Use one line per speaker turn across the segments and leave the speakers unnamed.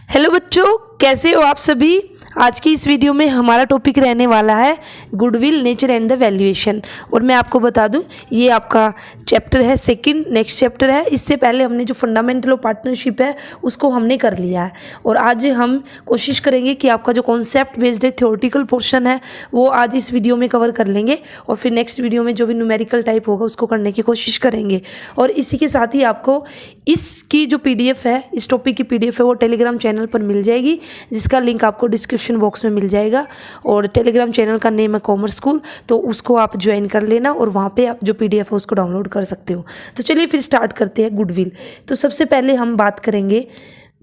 Hello बच्चों, कैसे हो आप सभी। आज की इस वीडियो में हमारा टॉपिक रहने वाला है goodwill, nature and the valuation. और मैं आपको बता दूं, ये आपका चैप्टर है सेकंड, नेक्स्ट चैप्टर है। इससे पहले हमने जो फंडामेंटल ऑफ पार्टनरशिप है उसको हमने कर लिया है। और आज हम कोशिश करेंगे कि आपका जो कॉन्सेप्ट बेस्ड है थ्योरेटिकल पोर्शन है वो आज इस वीडियो में कवर कर लेंगे। और फिर नेक्स्ट वीडियो में जो भी न्यूमेरिकल टाइप होगा उसको करने की कोशिश करेंगे। और इसी के साथ ही आपको इसकी जो PDF है, इस टॉपिक की PDF है, वो टेलीग्राम चैनल पर मिल जाएगी, जिसका लिंक आपको डिस्क्रिप्शन बॉक्स में मिल जाएगा। और टेलीग्राम चैनल का नेम है कॉमर्स स्कूल, तो उसको आप ज्वाइन कर लेना और वहाँ पे आप जो PDF है उसको डाउनलोड कर सकते हो। तो चलिए फिर स्टार्ट करते हैं गुडविल। तो सबसे पहले हम बात करेंगे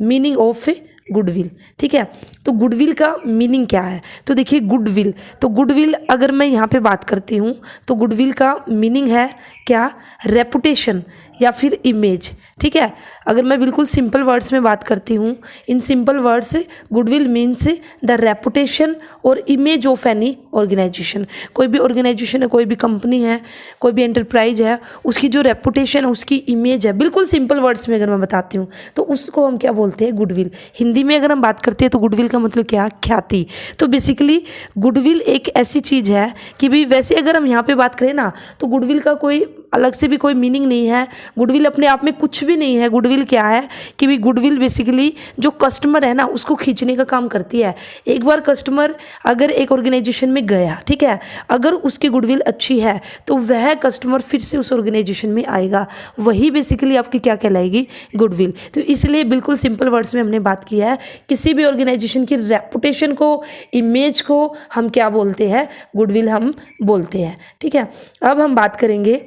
मीनिंग ऑफ गुडविल। ठीक है, तो गुडविल का मीनिंग क्या है। तो देखिए गुडविल, तो गुडविल अगर मैं यहाँ पे बात करती हूँ तो गुडविल का मीनिंग है क्या, रेपुटेशन या फिर इमेज। ठीक है, अगर मैं बिल्कुल सिंपल वर्ड्स में बात करती हूँ, in simple words goodwill means the reputation और इमेज ऑफ एनी ऑर्गेनाइजेशन। कोई भी ऑर्गेनाइजेशन है, कोई भी कंपनी है, कोई भी एंटरप्राइज है, उसकी जो रेपुटेशन है, उसकी इमेज है, बिल्कुल सिंपल वर्ड्स में अगर मैं बताती हूँ तो उसको हम क्या बोलते हैं, गुडविल। हिंदी में अगर हम बात करते हैं तो गुडविल का मतलब क्या, ख्याति। तो बेसिकली गुडविल एक ऐसी चीज़ है कि भाई वैसे अगर हम यहाँ पे बात करें ना तो गुडविल का कोई अलग से भी कोई मीनिंग नहीं है। गुडविल अपने आप में कुछ भी नहीं है। गुडविल क्या है कि भाई गुडविल बेसिकली जो कस्टमर है ना उसको खींचने का काम करती है। एक बार कस्टमर अगर एक ऑर्गेनाइजेशन में गया, ठीक है, अगर उसकी गुडविल अच्छी है तो वह कस्टमर फिर से उस ऑर्गेनाइजेशन में आएगा। वही बेसिकली आपकी क्या कहलाएगी, गुडविल। तो इसलिए बिल्कुल सिंपल वर्ड्स में हमने बात किया है, किसी भी ऑर्गेनाइजेशन की रेपुटेशन को, इमेज को हम क्या बोलते हैं, गुडविल हम बोलते हैं। ठीक है, अब हम बात करेंगे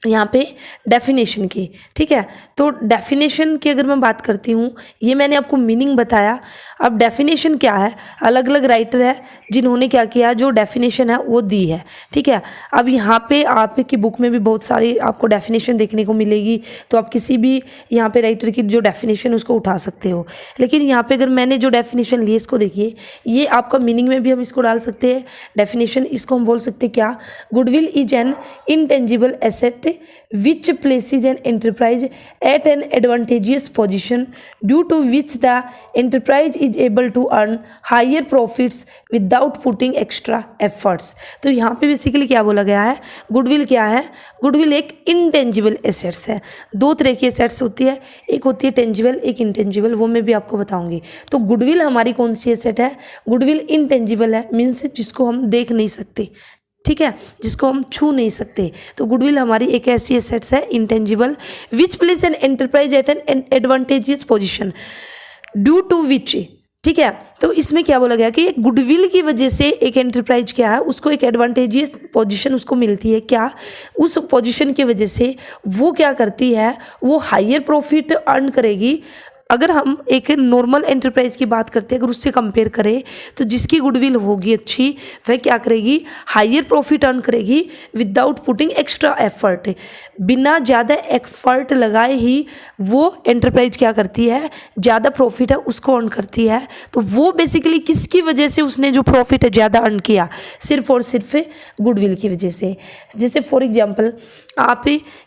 यहाँ पे डेफिनेशन की। ठीक है, तो डेफिनेशन की अगर मैं बात करती हूँ, ये मैंने आपको मीनिंग बताया। अब डेफिनेशन क्या है, अलग अलग राइटर है जिन्होंने क्या किया, जो डेफिनेशन है वो दी है। ठीक है, अब यहाँ पे आपकी बुक में भी बहुत सारी आपको डेफिनेशन देखने को मिलेगी, तो आप किसी भी यहाँ पे राइटर की जो डेफिनेशन उसको उठा सकते हो। लेकिन यहाँ पे अगर मैंने जो डेफिनेशन ली इसको देखिए, ये आपका मीनिंग में भी हम इसको डाल सकते हैं डेफिनेशन। इसको हम बोल सकते हैं क्या, goodwill is an intangible asset which places an enterprise at an advantageous position due to which the enterprise is able to earn higher profits without putting extra efforts। तो यहाँ पे बेसिकली क्या बोला गया है, गुडविल क्या है, गुडविल एक इंटेंजिबल एसेट्स है। दो तरह की एसेट्स होती है, एक होती है टेंजिबल, एक इंटेंजिबल, वो मैं भी आपको बताऊंगी। तो गुडविल हमारी कौन सी एसेट है, गुडविल इंटेंजिबल है, मीन्स जिसको हम देख नहीं सकते। ठीक है, जिसको हम छू नहीं सकते। तो गुडविल हमारी एक ऐसी एसेट्स है intangible, which place an enterprise at an advantageous position due to which. ठीक है, तो इसमें क्या बोला गया कि गुडविल की वजह से एक एंटरप्राइज क्या है, उसको एक एडवांटेजियस पोजीशन उसको मिलती है। क्या, उस पोजीशन की वजह से वो क्या करती है, वो हायर प्रॉफिट अर्न करेगी। अगर हम एक नॉर्मल एंटरप्राइज की बात करते हैं, अगर उससे कंपेयर करें तो जिसकी गुडविल होगी अच्छी, वह क्या करेगी, हायर प्रॉफिट अर्न करेगी विदाउट पुटिंग एक्स्ट्रा एफर्ट। बिना ज़्यादा एफर्ट लगाए ही वो एंटरप्राइज क्या करती है, ज़्यादा प्रॉफिट है उसको अर्न करती है। तो वो बेसिकली किसकी वजह से उसने जो प्रॉफिट है ज़्यादा अर्न किया, सिर्फ और सिर्फ गुडविल की वजह से। जैसे फॉर एग्जाम्पल आप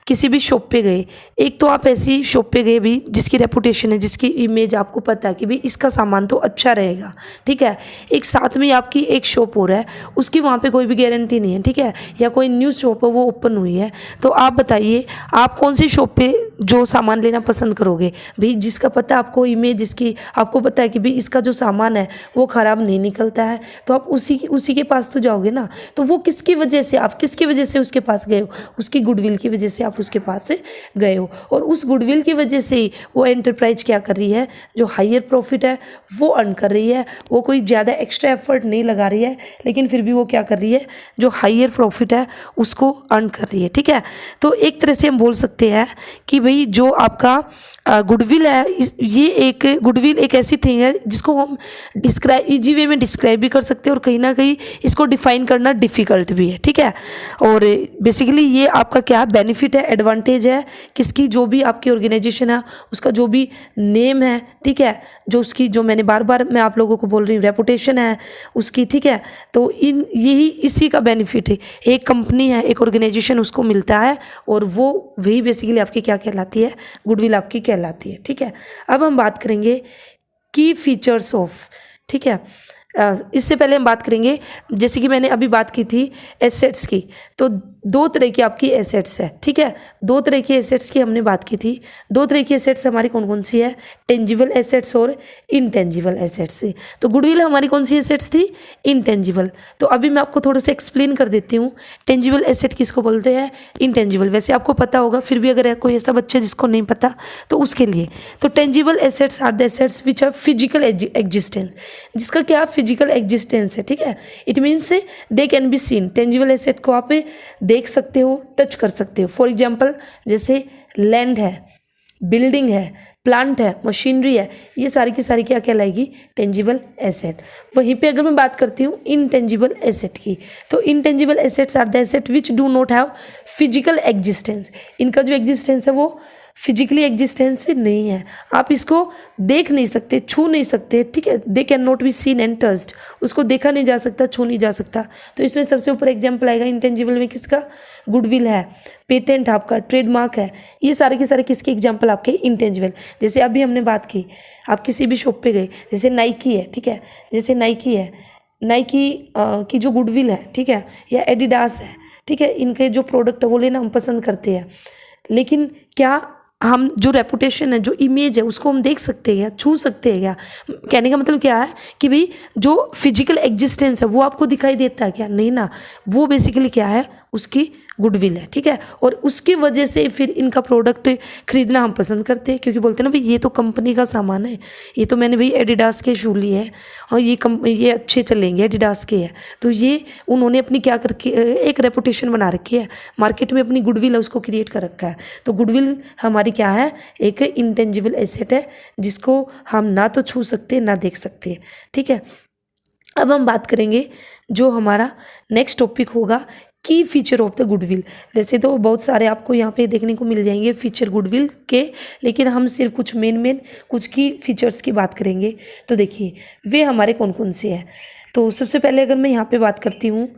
किसी भी शॉप पे गए, एक तो आप ऐसी शॉप पे गए भी जिसकी रेपुटेशन है, जिसकी इमेज आपको पता है कि भाई इसका सामान तो अच्छा रहेगा। ठीक है, एक साथ में आपकी एक शॉप हो रहा है, उसकी वहाँ पे कोई भी गारंटी नहीं है। ठीक है, या कोई न्यू शॉप है वो ओपन हुई है, तो आप बताइए आप कौन सी शॉप पे जो सामान लेना पसंद करोगे, भाई जिसका पता है आपको, इमेज जिसकी आपको पता है कि भाई इसका जो सामान है वो ख़राब नहीं निकलता है, तो आप उसी के पास तो जाओगे ना। तो वो किसकी वजह से, आप किसकी वजह से उसके पास गए हो, उसकी गुडविल की वजह से आप उसके पास से गए हो। और उस गुडविल की वजह से ही वो एंटरप्राइज क्या कर रही है, जो हायर प्रॉफिट है वो अर्न कर रही है। वो कोई ज़्यादा एक्स्ट्रा एफर्ट नहीं लगा रही है, लेकिन फिर भी वो क्या कर रही है, जो हायर प्रॉफिट है उसको अर्न कर रही है। ठीक है, तो एक तरह से हम बोल सकते हैं कि भाई जो आपका गुडविल है, ये एक गुडविल एक ऐसी थिंग है जिसको हम डिस्क्राइब, ईजी वे में डिस्क्राइब भी कर सकते हैं और कहीं ना कहीं इसको डिफाइन करना डिफ़िकल्ट भी है। ठीक है, और बेसिकली ये आपका क्या बेनिफिट है, एडवांटेज है किसकी, जो भी आपकी ऑर्गेनाइजेशन है उसका जो भी नेम है, ठीक है, जो उसकी, जो मैंने बार बार मैं आप लोगों को बोल रही हूँ, रेपुटेशन है उसकी। ठीक है, तो यही इसी का बेनिफिट है, एक कंपनी है, एक ऑर्गेनाइजेशन उसको मिलता है, और वो वही बेसिकली आपकी क्या कहलाती है, गुडविल आपकी कहलाती है। ठीक है, अब हम बात करेंगे की फीचर्स ऑफ, ठीक है। इससे पहले हम बात करेंगे, जैसे कि मैंने अभी बात की थी एसेट्स की, तो दो तरह की आपकी एसेट्स है, ठीक है। दो तरह की एसेट्स की हमने बात की थी। दो तरह की एसेट्स हमारी कौन कौन सी है, टेंजिबल एसेट्स और इनटेंजिबल एसेट्स से। तो गुडविल हमारी कौन सी एसेट्स थी, इनटेंजिबल। तो अभी मैं आपको थोड़ा सा एक्सप्लेन कर देती हूँ, टेंजिबल एसेट किसको बोलते हैं, इनटेंजिबल। वैसे आपको पता होगा, फिर भी अगर कोई ऐसा बच्चा जिसको नहीं पता तो उसके लिए, तो tangible assets are the assets which are physical existence, जिसका क्या फिजिकल एग्जिस्टेंस है, ठीक है। It means they can be seen. Tangible asset को आप देख सकते हो, टच कर सकते हो। फॉर एग्जाम्पल जैसे लैंड है, बिल्डिंग है, प्लांट है, मशीनरी है, ये सारी की सारी क्या कहलाएगी, टेंजिबल एसेट। वहीं पे अगर मैं बात करती हूँ इनटेंजिबल एसेट की, तो intangible assets are the asset which do not have physical existence. इनका जो एग्जिस्टेंस है वो फिजिकली एग्जिस्टेंस नहीं है, आप इसको देख नहीं सकते, छू नहीं सकते, ठीक है। They can not be seen and touched, उसको देखा नहीं जा सकता, छू नहीं जा सकता। तो इसमें सबसे ऊपर एग्जाम्पल आएगा इंटेंजिबल में किसका, गुडविल है, पेटेंट आपका, ट्रेडमार्क है, ये सारे के सारे किसके एग्जाम्पल आपके इंटेंजिबल। जैसे अभी हमने बात की, आप किसी भी शॉप पे गए, जैसे नाइकी है, ठीक है, जैसे नाइकी है, नाइकी की जो गुडविल है, ठीक है, या एडिडास है, ठीक है, इनके जो प्रोडक्ट है वो लेना हम पसंद करते हैं, लेकिन क्या हम जो रेपुटेशन है, जो इमेज है, उसको हम देख सकते हैं या छू सकते हैं क्या। कहने का मतलब क्या है कि भाई जो फिजिकल एग्जिस्टेंस है वो आपको दिखाई देता है क्या, नहीं ना। वो बेसिकली क्या है, उसकी गुडविल है, ठीक है। और उसकी वजह से फिर इनका प्रोडक्ट खरीदना हम पसंद करते हैं, क्योंकि बोलते हैं ना भाई ये तो कंपनी का सामान है, ये तो मैंने भाई एडिडास के शू लिए हैं और ये अच्छे चलेंगे, एडिडास के है। तो ये उन्होंने अपनी क्या करके एक रेपुटेशन बना रखी है, मार्केट में अपनी गुडविल है उसको क्रिएट कर रखा है। तो गुडविल हमारी क्या है, एक इंटेंजिबल एसेट है, जिसको हम ना तो छू सकते ना देख सकते, ठीक है। अब हम बात करेंगे जो हमारा नेक्स्ट टॉपिक होगा, की फीचर ऑफ द गुडविल। वैसे तो बहुत सारे आपको यहाँ पे देखने को मिल जाएंगे फीचर गुडविल के, लेकिन हम सिर्फ कुछ मेन कुछ की फीचर्स की बात करेंगे। तो देखिए वे हमारे कौन कौन से हैं। तो सबसे पहले अगर मैं यहाँ पे बात करती हूँ,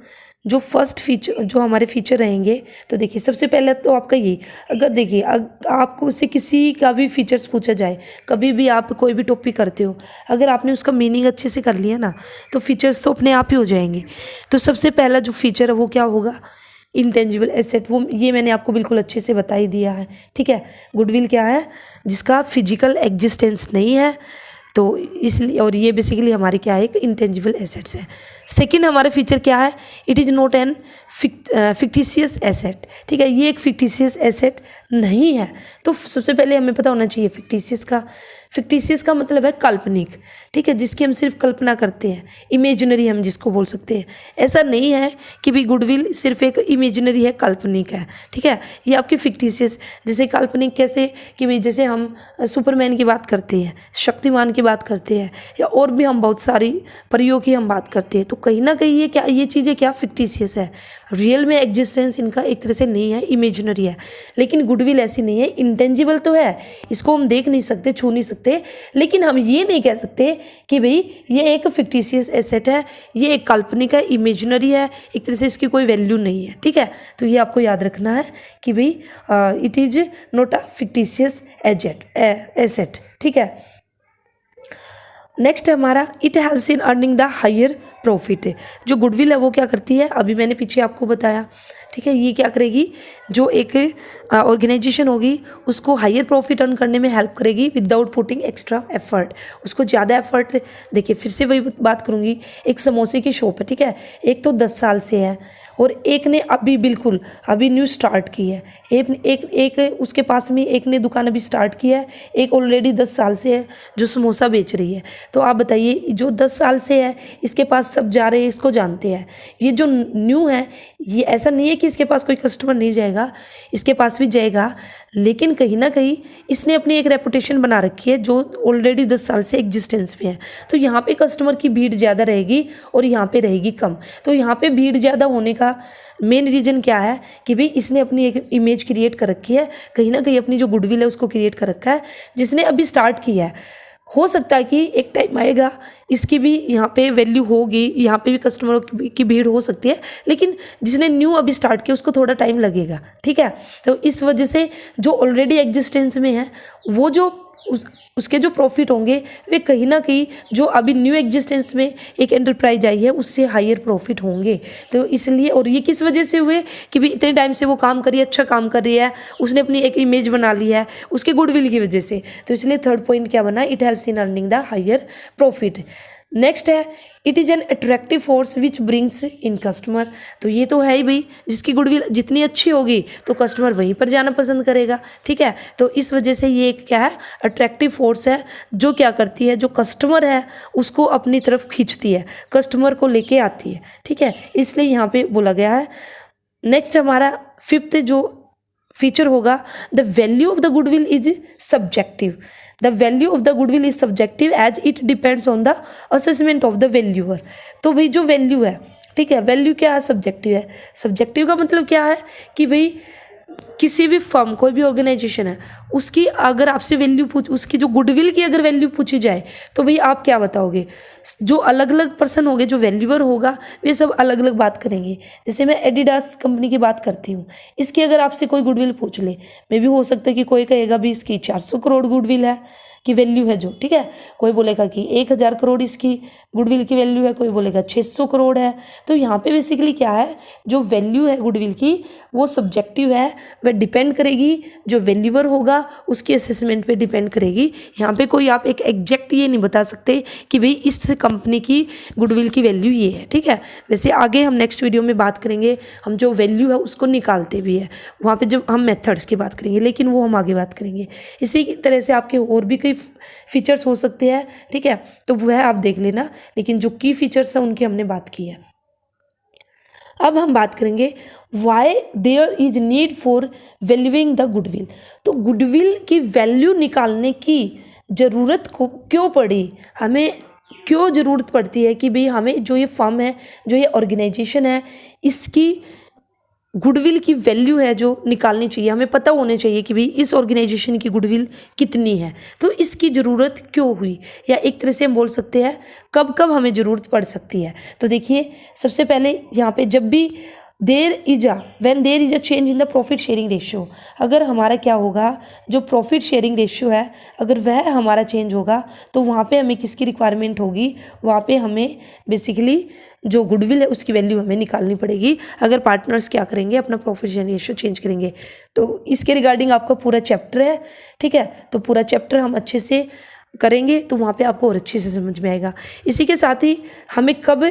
जो फर्स्ट फीचर जो हमारे फीचर रहेंगे, तो देखिए सबसे पहले तो आपका ये, अगर देखिए आपको उससे किसी का भी फीचर्स पूछा जाए, कभी भी आप कोई भी टॉपिक करते हो, अगर आपने उसका मीनिंग अच्छे से कर लिया ना, तो फीचर्स तो अपने आप ही हो जाएंगे। तो सबसे पहला जो फीचर है वो क्या होगा, इंटेंजिबल एसेट। वो ये मैंने आपको बिल्कुल अच्छे से बता ही दिया है, ठीक है। गुडविल क्या है, जिसका फिजिकल एग्जिस्टेंस नहीं है, तो इसलिए, और ये बेसिकली हमारे क्या है, एक इंटेंजिबल एसेट्स है। सेकंड हमारा फीचर क्या है, it is not an fictitious asset, ठीक है, ये एक फिक्टिशियस एसेट नहीं है। तो सबसे पहले हमें पता होना चाहिए फिक्टिशियस का मतलब है काल्पनिक, ठीक है, जिसकी हम सिर्फ कल्पना करते हैं, इमेजिनरी हम जिसको बोल सकते हैं। ऐसा नहीं है कि भी गुडविल सिर्फ एक इमेजिनरी है, काल्पनिक है, ठीक है। ये आपकी फिक्टिशियस, जैसे काल्पनिक कैसे कि भाई जैसे हम सुपरमैन की बात करते हैं, शक्तिमान की बात करते हैं, या और भी हम बहुत सारी परियों की हम बात करते हैं, तो कहीं ना कहीं ये चीज़ें क्या फिक्टिशियस है, रियल में एग्जिस्टेंस इनका एक तरह से नहीं है, इमेजिनरी है। लेकिन गुडविल ऐसी नहीं है, इंटेंजिबल तो है, इसको हम देख नहीं सकते, छू नहीं सकते, लेकिन हम ये नहीं कह सकते कि भाई ये एक फिक्टिशियस एसेट है, ये एक काल्पनिक है, इमेजिनरी है, एक तरह से इसकी कोई वैल्यू नहीं है, ठीक है। तो ये आपको याद रखना है कि भाई it is not a fictitious asset, ठीक है। नेक्स्ट हमारा, it helps in earning the higher profit. जो गुडविल है वो क्या करती है, अभी मैंने पीछे आपको बताया, ठीक है। ये क्या करेगी, जो एक ऑर्गेनाइजेशन होगी उसको हायर प्रॉफिट अर्न करने में हेल्प करेगी विदाउट पुटिंग एक्स्ट्रा एफर्ट, उसको ज़्यादा एफर्ट। देखिए फिर से वही बात करूँगी, एक समोसे की शॉप है, ठीक है, एक तो 10 साल से है और एक ने अभी न्यू स्टार्ट की है, एक उसके पास में एक ने दुकान अभी स्टार्ट की है, एक ऑलरेडी 10 साल से है जो समोसा बेच रही है। तो आप बताइए, जो 10 साल से है इसके पास सब जा रहे हैं, इसको जानते हैं। ये जो न्यू है, ये ऐसा नहीं है कि इसके पास कोई कस्टमर नहीं जाएगा, इसके पास भी जाएगा, लेकिन कहीं ना कहीं इसने अपनी एक रेपुटेशन बना रखी है जो ऑलरेडी 10 साल से एग्जिस्टेंस में है। तो यहाँ पे कस्टमर की भीड़ ज़्यादा रहेगी और यहाँ पे रहेगी कम। तो यहाँ पे भीड़ ज़्यादा होने का मेन रीज़न क्या है कि भाई इसने अपनी एक इमेज क्रिएट कर रखी है, कहीं ना कहीं अपनी जो गुडविल है उसको क्रिएट कर रखा है, जिसने अभी स्टार्ट किया है। हो सकता है कि एक टाइम आएगा इसकी भी यहाँ पे वैल्यू होगी, यहाँ पे भी कस्टमरों की भीड़ हो सकती है, लेकिन जिसने न्यू अभी स्टार्ट किया उसको थोड़ा टाइम लगेगा, ठीक है। तो इस वजह से जो ऑलरेडी एग्जिस्टेंस में है वो जो उसके जो प्रॉफिट होंगे वे कहीं ना कहीं जो अभी न्यू एग्जिस्टेंस में एक एंटरप्राइज आई है उससे हायर प्रॉफिट होंगे। तो इसलिए, और ये किस वजह से हुए कि भाई इतने टाइम से वो काम कर रही है, अच्छा काम कर रही है, उसने अपनी एक इमेज बना ली है, उसके गुडविल की वजह से। तो इसलिए थर्ड पॉइंट क्या बना, it helps in earning the higher profit. Next है it is an attractive force which brings in customer. तो ये तो है ही भाई, जिसकी गुडविल जितनी अच्छी होगी तो कस्टमर वहीं पर जाना पसंद करेगा। ठीक है, तो इस वजह से ये एक क्या है, अट्रैक्टिव फोर्स है जो क्या करती है, जो कस्टमर है उसको अपनी तरफ खींचती है, कस्टमर को लेके आती है। ठीक है, इसलिए यहाँ पे बोला गया है। नेक्स्ट हमारा फिफ्थ जो फीचर होगा, the value of the goodwill is subjective. The value of the goodwill is subjective as it depends on the assessment of the valuer. तो भाई जो वैल्यू है, ठीक है, वैल्यू क्या है, सब्जेक्टिव है। सब्जेक्टिव का मतलब क्या है कि भाई किसी भी फर्म, कोई भी ऑर्गेनाइजेशन है, उसकी अगर आपसे वैल्यू उसकी जो गुडविल की अगर वैल्यू पूछी जाए तो भाई आप क्या बताओगे। जो अलग अलग पर्सन होंगे, जो वैल्यूअर होगा, वे सब अलग अलग बात करेंगे। जैसे मैं एडिडास कंपनी की बात करती हूँ, इसकी अगर आपसे कोई गुडविल पूछ ले, मे भी हो सकता है कि कोई कहेगा भी इसकी 400 करोड़ गुडविल है की वैल्यू है जो, ठीक है, कोई बोलेगा कि 1000 करोड़ इसकी गुडविल की वैल्यू है, कोई बोलेगा 600 करोड़ है। तो यहाँ पे बेसिकली क्या है, जो वैल्यू है गुडविल की वो सब्जेक्टिव है, वह डिपेंड करेगी जो वैल्यूअर होगा उसके असेसमेंट पे डिपेंड करेगी। यहाँ पे कोई आप एक एग्जैक्ट ये नहीं बता सकते कि भाई इस कंपनी की गुडविल की वैल्यू ये है। ठीक है, वैसे आगे हम नेक्स्ट वीडियो में बात करेंगे, हम जो वैल्यू है उसको निकालते भी है, वहाँ पे जब हम मेथड्स की बात करेंगे, लेकिन वो हम आगे बात करेंगे। इसी तरह से आपके और भी कई फीचर्स हो सकते हैं। ठीक है, तो वह आप देख लेना, लेकिन जो की फीचर्स है उनकी हमने बात की है। अब हम बात करेंगे why there is need for valuing the goodwill. तो गुडविल की वैल्यू निकालने की ज़रूरत को क्यों पड़ी, हमें क्यों ज़रूरत पड़ती है कि भाई हमें जो ये फर्म है, जो ये ऑर्गेनाइजेशन है, इसकी गुडविल की वैल्यू है जो निकालनी चाहिए, हमें पता होना चाहिए कि भाई इस ऑर्गेनाइजेशन की गुडविल कितनी है। तो इसकी ज़रूरत क्यों हुई, या एक तरह से हम बोल सकते हैं कब कब हमें ज़रूरत पड़ सकती है। तो देखिए, सबसे पहले यहाँ पे जब भी when there is a change in the profit sharing ratio, अगर हमारा क्या होगा, जो प्रॉफिट शेयरिंग रेशियो है अगर वह हमारा चेंज होगा तो वहाँ पे हमें किसकी रिक्वायरमेंट होगी, वहाँ पे हमें बेसिकली जो गुडविल है उसकी वैल्यू हमें निकालनी पड़ेगी। अगर पार्टनर्स क्या करेंगे, अपना प्रॉफिट शेयरिंग रेशियो चेंज करेंगे। तो इसके रिगार्डिंग आपका पूरा चैप्टर है। ठीक है, तो पूरा चैप्टर हम अच्छे से करेंगे तो वहाँ पे आपको और अच्छे से समझ में आएगा। इसी के साथ ही हमें कब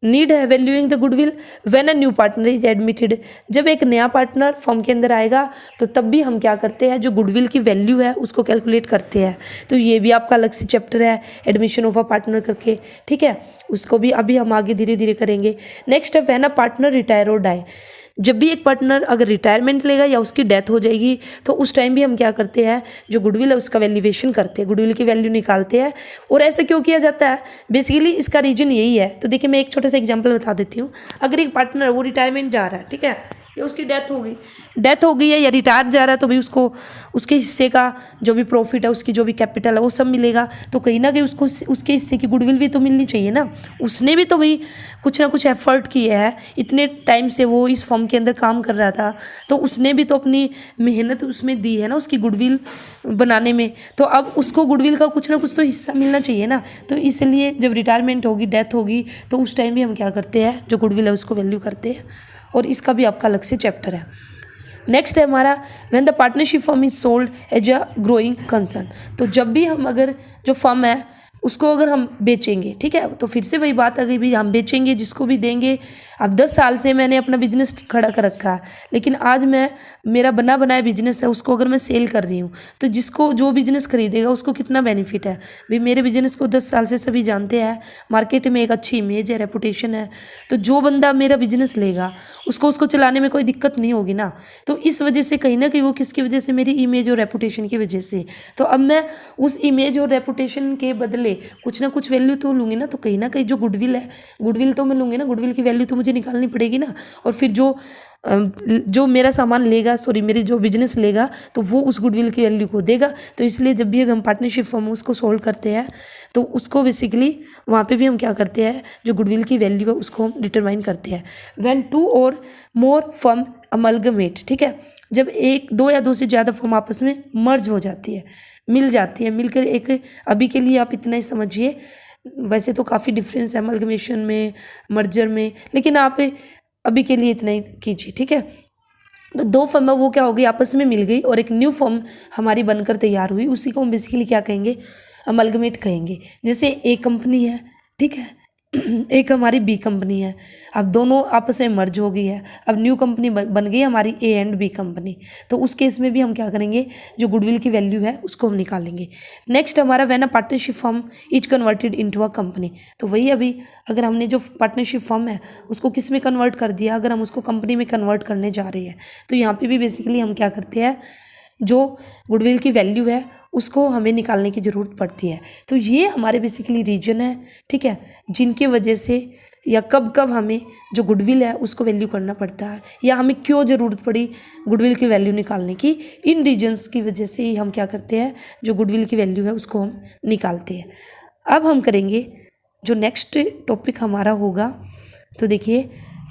नीड है valuing the goodwill, when a new partner is admitted. जब एक नया पार्टनर फर्म के अंदर आएगा तो तब भी हम क्या करते हैं, जो गुडविल की वैल्यू है उसको कैलकुलेट करते हैं। तो ये भी आपका अलग से चैप्टर है, एडमिशन ऑफ अ पार्टनर करके। ठीक है, उसको भी अभी हम आगे धीरे धीरे करेंगे। नेक्स्ट है व्हेन अ पार्टनर रिटायर और डाई। जब भी एक पार्टनर अगर रिटायरमेंट लेगा या उसकी डेथ हो जाएगी तो उस टाइम भी हम क्या करते हैं, जो गुडविल है उसका वैल्यूएशन करते हैं, गुडविल की वैल्यू निकालते हैं। और ऐसा क्यों किया जाता है, बेसिकली इसका रीजन यही है। तो देखिए, मैं एक छोटा सा एग्जांपल बता देती हूँ। अगर एक पार्टनर वो रिटायरमेंट जा रहा है, ठीक है, या उसकी डेथ हो गई है या रिटायर जा रहा है, तो भाई उसको उसके हिस्से का जो भी प्रॉफिट है, उसकी जो भी कैपिटल है वो सब मिलेगा। तो कहीं ना कहीं उसको उसके हिस्से की गुडविल भी तो मिलनी चाहिए ना। उसने भी तो भाई कुछ ना कुछ एफर्ट किया है, इतने टाइम से वो इस फर्म के अंदर काम कर रहा था, तो उसने भी तो अपनी मेहनत उसमें दी है ना, उसकी गुडविल बनाने में। तो अब उसको गुडविल का कुछ ना कुछ तो हिस्सा मिलना चाहिए ना। तो इसलिए जब रिटायरमेंट होगी, डेथ होगी, तो उस टाइम भी हम क्या करते हैं, जो गुडविल है उसको वैल्यू करते हैं। और इसका भी आपका अलग से चैप्टर है। नेक्स्ट है हमारा when the partnership firm is sold as a growing concern. तो जब भी हम अगर जो फर्म है उसको अगर हम बेचेंगे, ठीक है, तो फिर से वही बात आ गई, भी हम बेचेंगे, जिसको भी देंगे। अब 10 साल से मैंने अपना बिजनेस खड़ा कर रखा है, लेकिन आज मैं मेरा बना बनाया बिजनेस है, उसको अगर मैं सेल कर रही हूँ तो जिसको जो बिजनेस खरीदेगा उसको कितना बेनिफिट है। भाई मेरे बिजनेस को 10 साल से सभी जानते हैं, मार्केट में एक अच्छी इमेज है, रेपुटेशन है। तो जो बंदा मेरा बिजनेस लेगा उसको चलाने में कोई दिक्कत नहीं होगी ना। तो इस वजह से कहीं ना कहीं वो किसकी वजह से, मेरी इमेज और रेपुटेशन की वजह से। तो अब मैं उस इमेज और रेपुटेशन के बदले कुछ ना कुछ वैल्यू तो लूँगी ना। तो कहीं ना कहीं जो गुडविल है, गुडविल तो मैं लूँगी ना, गुडविल की वैल्यू तो मुझे निकालनी पड़ेगी ना। और फिर जो मेरा सामान लेगा, मेरी जो बिजनेस लेगा, तो वो उस गुडविल की वैल्यू को देगा। तो इसलिए जब भी हम पार्टनरशिप फर्म उसको सोल्व करते हैं तो उसको बेसिकली वहाँ पे भी हम क्या करते हैं, जो गुडविल की वैल्यू है उसको हम डिटरमाइन करते हैं। व्हेन 2 और मोर फर्म अमलगमेट, ठीक है, जब 1, 2 या 2 से ज़्यादा फर्म आपस में मर्ज हो जाती है, मिल जाती है, मिलकर एक, अभी के लिए आप इतना ही समझिए, वैसे तो काफ़ी डिफरेंस है अमलगमेशन में, मर्जर में, लेकिन आप अभी के लिए इतना ही कीजिए, ठीक है। तो दो फर्म वो क्या हो गई, आपस में मिल गई और एक न्यू फर्म हमारी बनकर तैयार हुई, उसी को हम बेसिकली क्या कहेंगे, अमलगमेट कहेंगे। जैसे ए कंपनी है, ठीक है, एक हमारी बी कंपनी है, अब दोनों आपस में मर्ज हो गई है, अब न्यू कंपनी बन गई हमारी ए एंड बी कंपनी। तो उस केस में भी हम क्या करेंगे, जो गुडविल की वैल्यू है उसको हम निकालेंगे। नेक्स्ट हमारा when a partnership firm is converted into a company, तो वही अभी अगर हमने जो पार्टनरशिप फर्म है उसको किस में कन्वर्ट कर दिया, अगर हम उसको कंपनी में कन्वर्ट करने जा रहे हैं, तो यहाँ पे भी बेसिकली हम क्या करते हैं, जो गुडविल की वैल्यू है उसको हमें निकालने की ज़रूरत पड़ती है। तो ये हमारे बेसिकली रीजन है, ठीक है, जिनकी वजह से या कब कब हमें जो गुडविल है उसको वैल्यू करना पड़ता है, या हमें क्यों ज़रूरत पड़ी गुडविल की वैल्यू निकालने की, इन रीजन्स की वजह से ही हम क्या करते हैं, जो गुडविल की वैल्यू है उसको हम निकालते हैं। अब हम करेंगे जो नेक्स्ट टॉपिक हमारा होगा, तो देखिए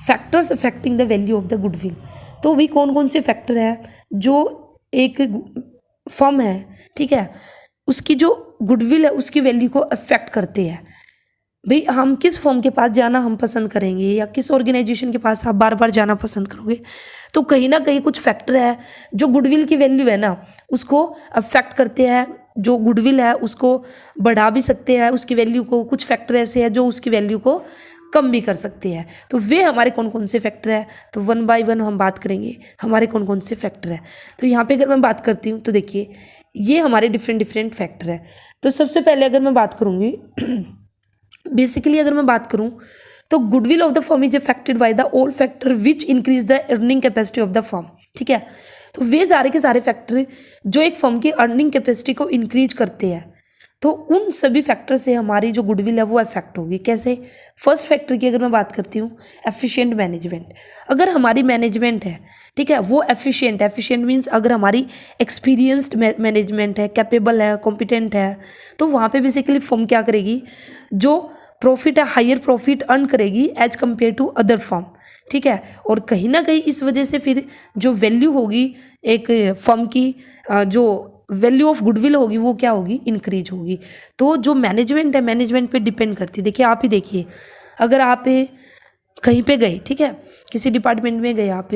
factors affecting the value of the goodwill. तो भाई कौन कौन से फैक्टर है जो एक फर्म है, ठीक है, उसकी जो गुडविल है उसकी वैल्यू को अफेक्ट करते हैं। भाई हम किस फर्म के पास जाना हम पसंद करेंगे, या किस ऑर्गेनाइजेशन के पास आप बार बार जाना पसंद करोगे, तो कहीं ना कहीं कुछ फैक्टर है जो गुडविल की वैल्यू है ना उसको अफेक्ट करते हैं, जो गुडविल है उसको बढ़ा भी सकते हैं उसकी वैल्यू को, कुछ फैक्टर ऐसे हैं जो उसकी वैल्यू को कम भी कर सकते हैं। तो वे हमारे कौन कौन से फैक्टर है, तो वन बाय वन हम बात करेंगे हमारे कौन कौन से फैक्टर है। तो यहाँ पे अगर मैं बात करती हूँ तो देखिए ये हमारे डिफरेंट फैक्टर है। तो सबसे पहले अगर मैं बात करूँगी बेसिकली अगर मैं बात करूँ तो goodwill of the firm is affected by the all factor which increase the earning capacity of the firm, ठीक है। तो वे सारे के सारे फैक्टर जो एक फर्म की अर्निंग कैपेसिटी को इंक्रीज करते हैं, तो उन सभी फैक्टर से हमारी जो गुडविल है वो अफेक्ट होगी। कैसे, फर्स्ट फैक्टर की अगर मैं बात करती हूँ, एफिशिएंट मैनेजमेंट। अगर हमारी मैनेजमेंट है, ठीक है, वो एफिशिएंट है, एफिशिएंट मीन्स अगर हमारी एक्सपीरियंस्ड मैनेजमेंट है, कैपेबल है, कॉम्पिटेंट है, तो वहाँ पे बेसिकली फर्म क्या करेगी, जो प्रॉफिट है हायर प्रॉफिट अर्न करेगी as compare to other firm, ठीक है। और कहीं ना कहीं इस वजह से फिर जो वैल्यू होगी एक फर्म की, जो वैल्यू ऑफ गुडविल होगी वो क्या होगी, इंक्रीज होगी। तो जो मैनेजमेंट है मैनेजमेंट पे डिपेंड करती है। देखिए आप ही देखिए, अगर आप कहीं पे गए, ठीक है, किसी डिपार्टमेंट में गए आप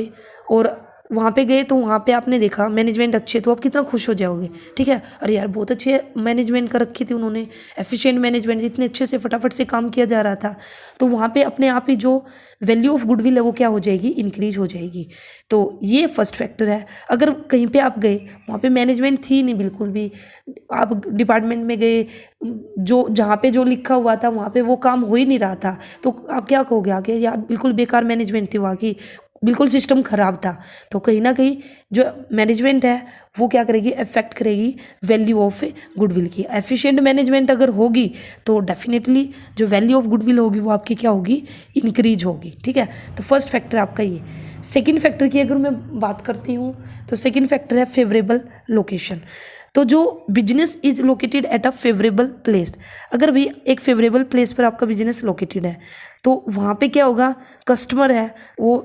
और वहाँ पे गए तो वहाँ पे आपने देखा मैनेजमेंट अच्छे, तो आप कितना खुश हो जाओगे, ठीक है, अरे यार बहुत अच्छे मैनेजमेंट कर रखी थी उन्होंने, एफिशिएंट मैनेजमेंट, इतने अच्छे से फटाफट से काम किया जा रहा था। तो वहाँ पे अपने आप ही जो वैल्यू ऑफ गुडविल है वो क्या हो जाएगी, इंक्रीज हो जाएगी। तो ये फर्स्ट फैक्टर है। अगर कहीं पे आप गए वहाँ पे मैनेजमेंट थी नहीं बिल्कुल भी, आप डिपार्टमेंट में गए, जो जहाँ पे जो लिखा हुआ था वहाँ पे वो काम हो ही नहीं रहा था, तो आप क्या कहोगे आगे, यार बिल्कुल बेकार मैनेजमेंट थी वहाँ की, बिल्कुल सिस्टम खराब था। तो कहीं ना कहीं जो मैनेजमेंट है वो क्या करेगी, अफेक्ट करेगी वैल्यू ऑफ गुडविल की। एफिशिएंट मैनेजमेंट अगर होगी तो डेफिनेटली जो वैल्यू ऑफ गुडविल होगी वो आपकी क्या होगी, इंक्रीज होगी, ठीक है। तो फर्स्ट फैक्टर आपका ये। सेकंड फैक्टर की अगर मैं बात करती हूँ तो सेकंड फैक्टर है फेवरेबल लोकेशन। तो जो business is located at a favourable place, अगर भी एक फेवरेबल प्लेस पर आपका बिजनेस लोकेटेड है तो वहाँ पे क्या होगा, कस्टमर है वो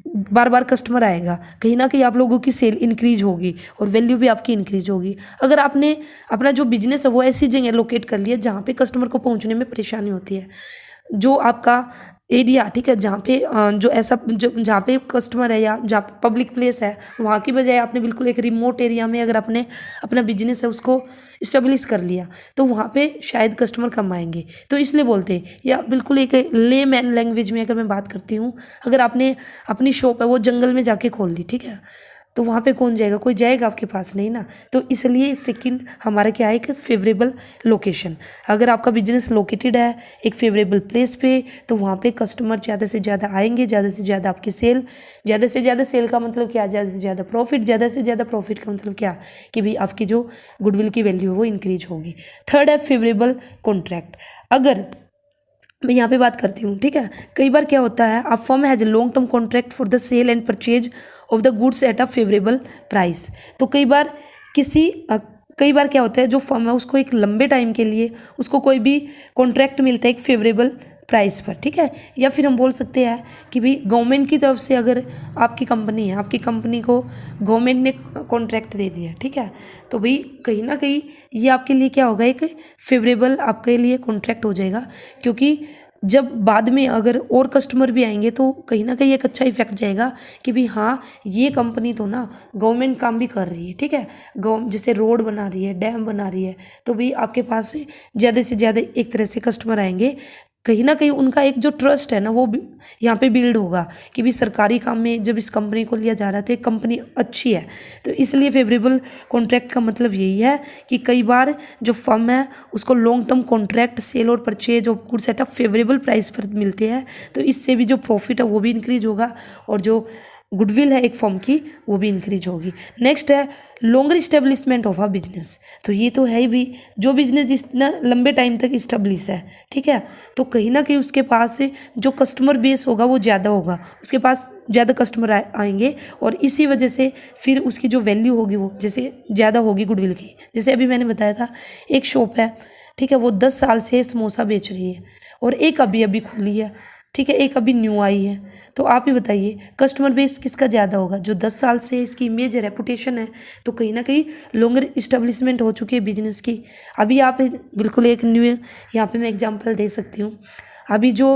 बार बार कस्टमर आएगा, कहीं ना कहीं आप लोगों की सेल इंक्रीज होगी और वैल्यू भी आपकी इंक्रीज होगी। अगर आपने अपना जो बिजनेस है वो ऐसी जगह लोकेट कर लिया जहाँ पे कस्टमर को पहुँचने में परेशानी होती है, जो आपका एरिया, ठीक है, जहाँ पे जो ऐसा जहाँ पे कस्टमर है या जहाँ पब्लिक प्लेस है वहाँ की बजाय आपने बिल्कुल एक रिमोट एरिया में अगर आपने अपना बिजनेस है उसको इस्टेब्लिश कर लिया तो वहाँ पे शायद कस्टमर कम आएंगे। तो इसलिए बोलते हैं, या बिल्कुल एक ले मैन लैंग्वेज में अगर मैं बात करती हूँ, अगर आपने अपनी शॉप है वो जंगल में जाके खोल ली, ठीक है, तो वहाँ पे कौन जाएगा, कोई जाएगा आपके पास नहीं ना। तो इसलिए सेकंड हमारा क्या है, एक फेवरेबल लोकेशन। अगर आपका बिजनेस लोकेटेड है एक फेवरेबल प्लेस पे तो वहाँ पे कस्टमर ज़्यादा से ज़्यादा आएंगे, ज़्यादा से ज़्यादा आपकी सेल, ज़्यादा से ज़्यादा सेल का मतलब क्या, ज़्यादा से ज़्यादा प्रॉफिट, ज़्यादा से ज़्यादा प्रॉफिट का मतलब क्या कि भाई आपकी जो गुडविल की वैल्यू है वो इंक्रीज होगी। थर्ड है फेवरेबल कॉन्ट्रैक्ट। अगर मैं यहाँ पे बात करती हूँ, ठीक है, कई बार क्या होता है, a firm has long term contract for the sale and purchase of the goods at a favourable price. तो कई बार क्या होता है, जो फर्म है उसको एक लंबे टाइम के लिए उसको कोई भी कॉन्ट्रैक्ट मिलता है एक फेवरेबल प्राइस पर, ठीक है। या फिर हम बोल सकते हैं कि भाई गवर्नमेंट की तरफ से अगर आपकी कंपनी है, आपकी कंपनी को गवर्नमेंट ने कॉन्ट्रैक्ट दे दिया, ठीक है, तो भाई कहीं ना कहीं ये आपके लिए क्या होगा, एक फेवरेबल आपके लिए कॉन्ट्रैक्ट हो जाएगा, क्योंकि जब बाद में अगर और कस्टमर भी आएंगे तो कहीं ना कहीं एक अच्छा इफेक्ट जाएगा कि भाई हाँ, ये कंपनी तो ना गवर्नमेंट काम भी कर रही है, ठीक है। जैसे रोड बना रही है, डैम बना रही है, तो भाई आपके पास ज़्यादा से ज़्यादा एक तरह से कस्टमर आएंगे। कहीं ना कहीं उनका एक जो ट्रस्ट है ना, वो यहाँ पे बिल्ड होगा कि भी सरकारी काम में जब इस कंपनी को लिया जा रहा है तो एक कंपनी अच्छी है। तो इसलिए फेवरेबल कॉन्ट्रैक्ट का मतलब यही है कि कई बार जो फर्म है उसको लॉन्ग टर्म कॉन्ट्रैक्ट, सेल और purchase of goods at a favourable price पर मिलते हैं, तो इससे भी जो प्रॉफिट है वो भी इंक्रीज होगा और जो गुडविल है एक फर्म की वो भी इंक्रीज होगी। नेक्स्ट है longer establishment of a business. तो ये तो है ही भी, जो बिजनेस जितना लंबे टाइम तक इस्टेब्लिश है, ठीक है, तो कहीं ना कहीं उसके पास जो कस्टमर बेस होगा वो ज़्यादा होगा, उसके पास ज़्यादा कस्टमर आएंगे और इसी वजह से फिर उसकी जो वैल्यू होगी वो जैसे ज़्यादा होगी गुडविल की। जैसे अभी मैंने बताया था, एक शॉप है, ठीक है, वो 10 साल से समोसा बेच रही है और एक अभी अभी खुली है, ठीक है, एक अभी न्यू आई है। तो आप ही बताइए कस्टमर बेस किसका ज़्यादा होगा, जो 10 साल से इसकी इमेज है, रेपुटेशन है, तो कहीं ना कहीं लॉन्गर इस्टेब्लिशमेंट हो चुकी है बिजनेस की। अभी आप बिल्कुल एक न्यू, यहाँ पे मैं एग्जांपल दे सकती हूँ, अभी जो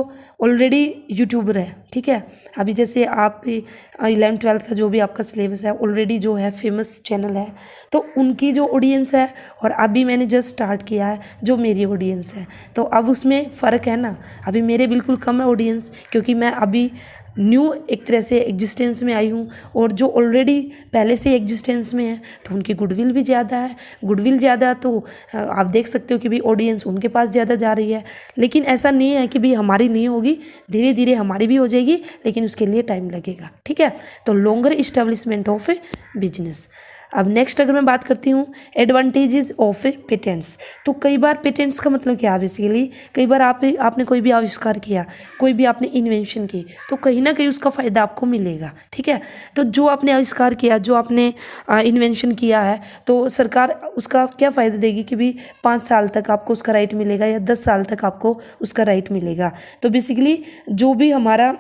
ऑलरेडी यूट्यूबर है, ठीक है, अभी जैसे आप 11th-12th का जो भी आपका सिलेबस है ऑलरेडी जो है फेमस चैनल है, तो उनकी जो ऑडियंस है और अभी मैंने जस्ट स्टार्ट किया है जो मेरी ऑडियंस है, तो अब उसमें फ़र्क है ना। अभी मेरे बिल्कुल कम है ऑडियंस, क्योंकि मैं अभी न्यू एक तरह से एग्जिस्टेंस में आई हूँ, और जो ऑलरेडी पहले से एग्जिस्टेंस में है तो उनकी गुडविल भी ज़्यादा है। गुडविल ज़्यादा तो आप देख सकते हो कि भाई ऑडियंस उनके पास ज़्यादा जा रही है। लेकिन ऐसा नहीं है कि भाई हमारी नहीं होगी, धीरे धीरे हमारी भी हो जाएगी, लेकिन उसके लिए टाइम लगेगा, ठीक है। तो longer establishment of A business. अब नेक्स्ट अगर मैं बात करती हूँ एडवांटेजेस ऑफ ए पेटेंट्स, तो कई बार पेटेंट्स का मतलब क्या है, बेसिकली कई बार आपने कोई भी आविष्कार किया, कोई भी आपने इन्वेंशन की, तो कहीं ना कहीं उसका फ़ायदा आपको मिलेगा, ठीक है। तो जो आपने आविष्कार किया, जो आपने इन्वेंशन किया है, तो सरकार उसका क्या फ़ायदा देगी कि भी 5 साल तक आपको उसका राइट मिलेगा या 10 साल तक आपको उसका राइट मिलेगा। तो बेसिकली जो भी हमारा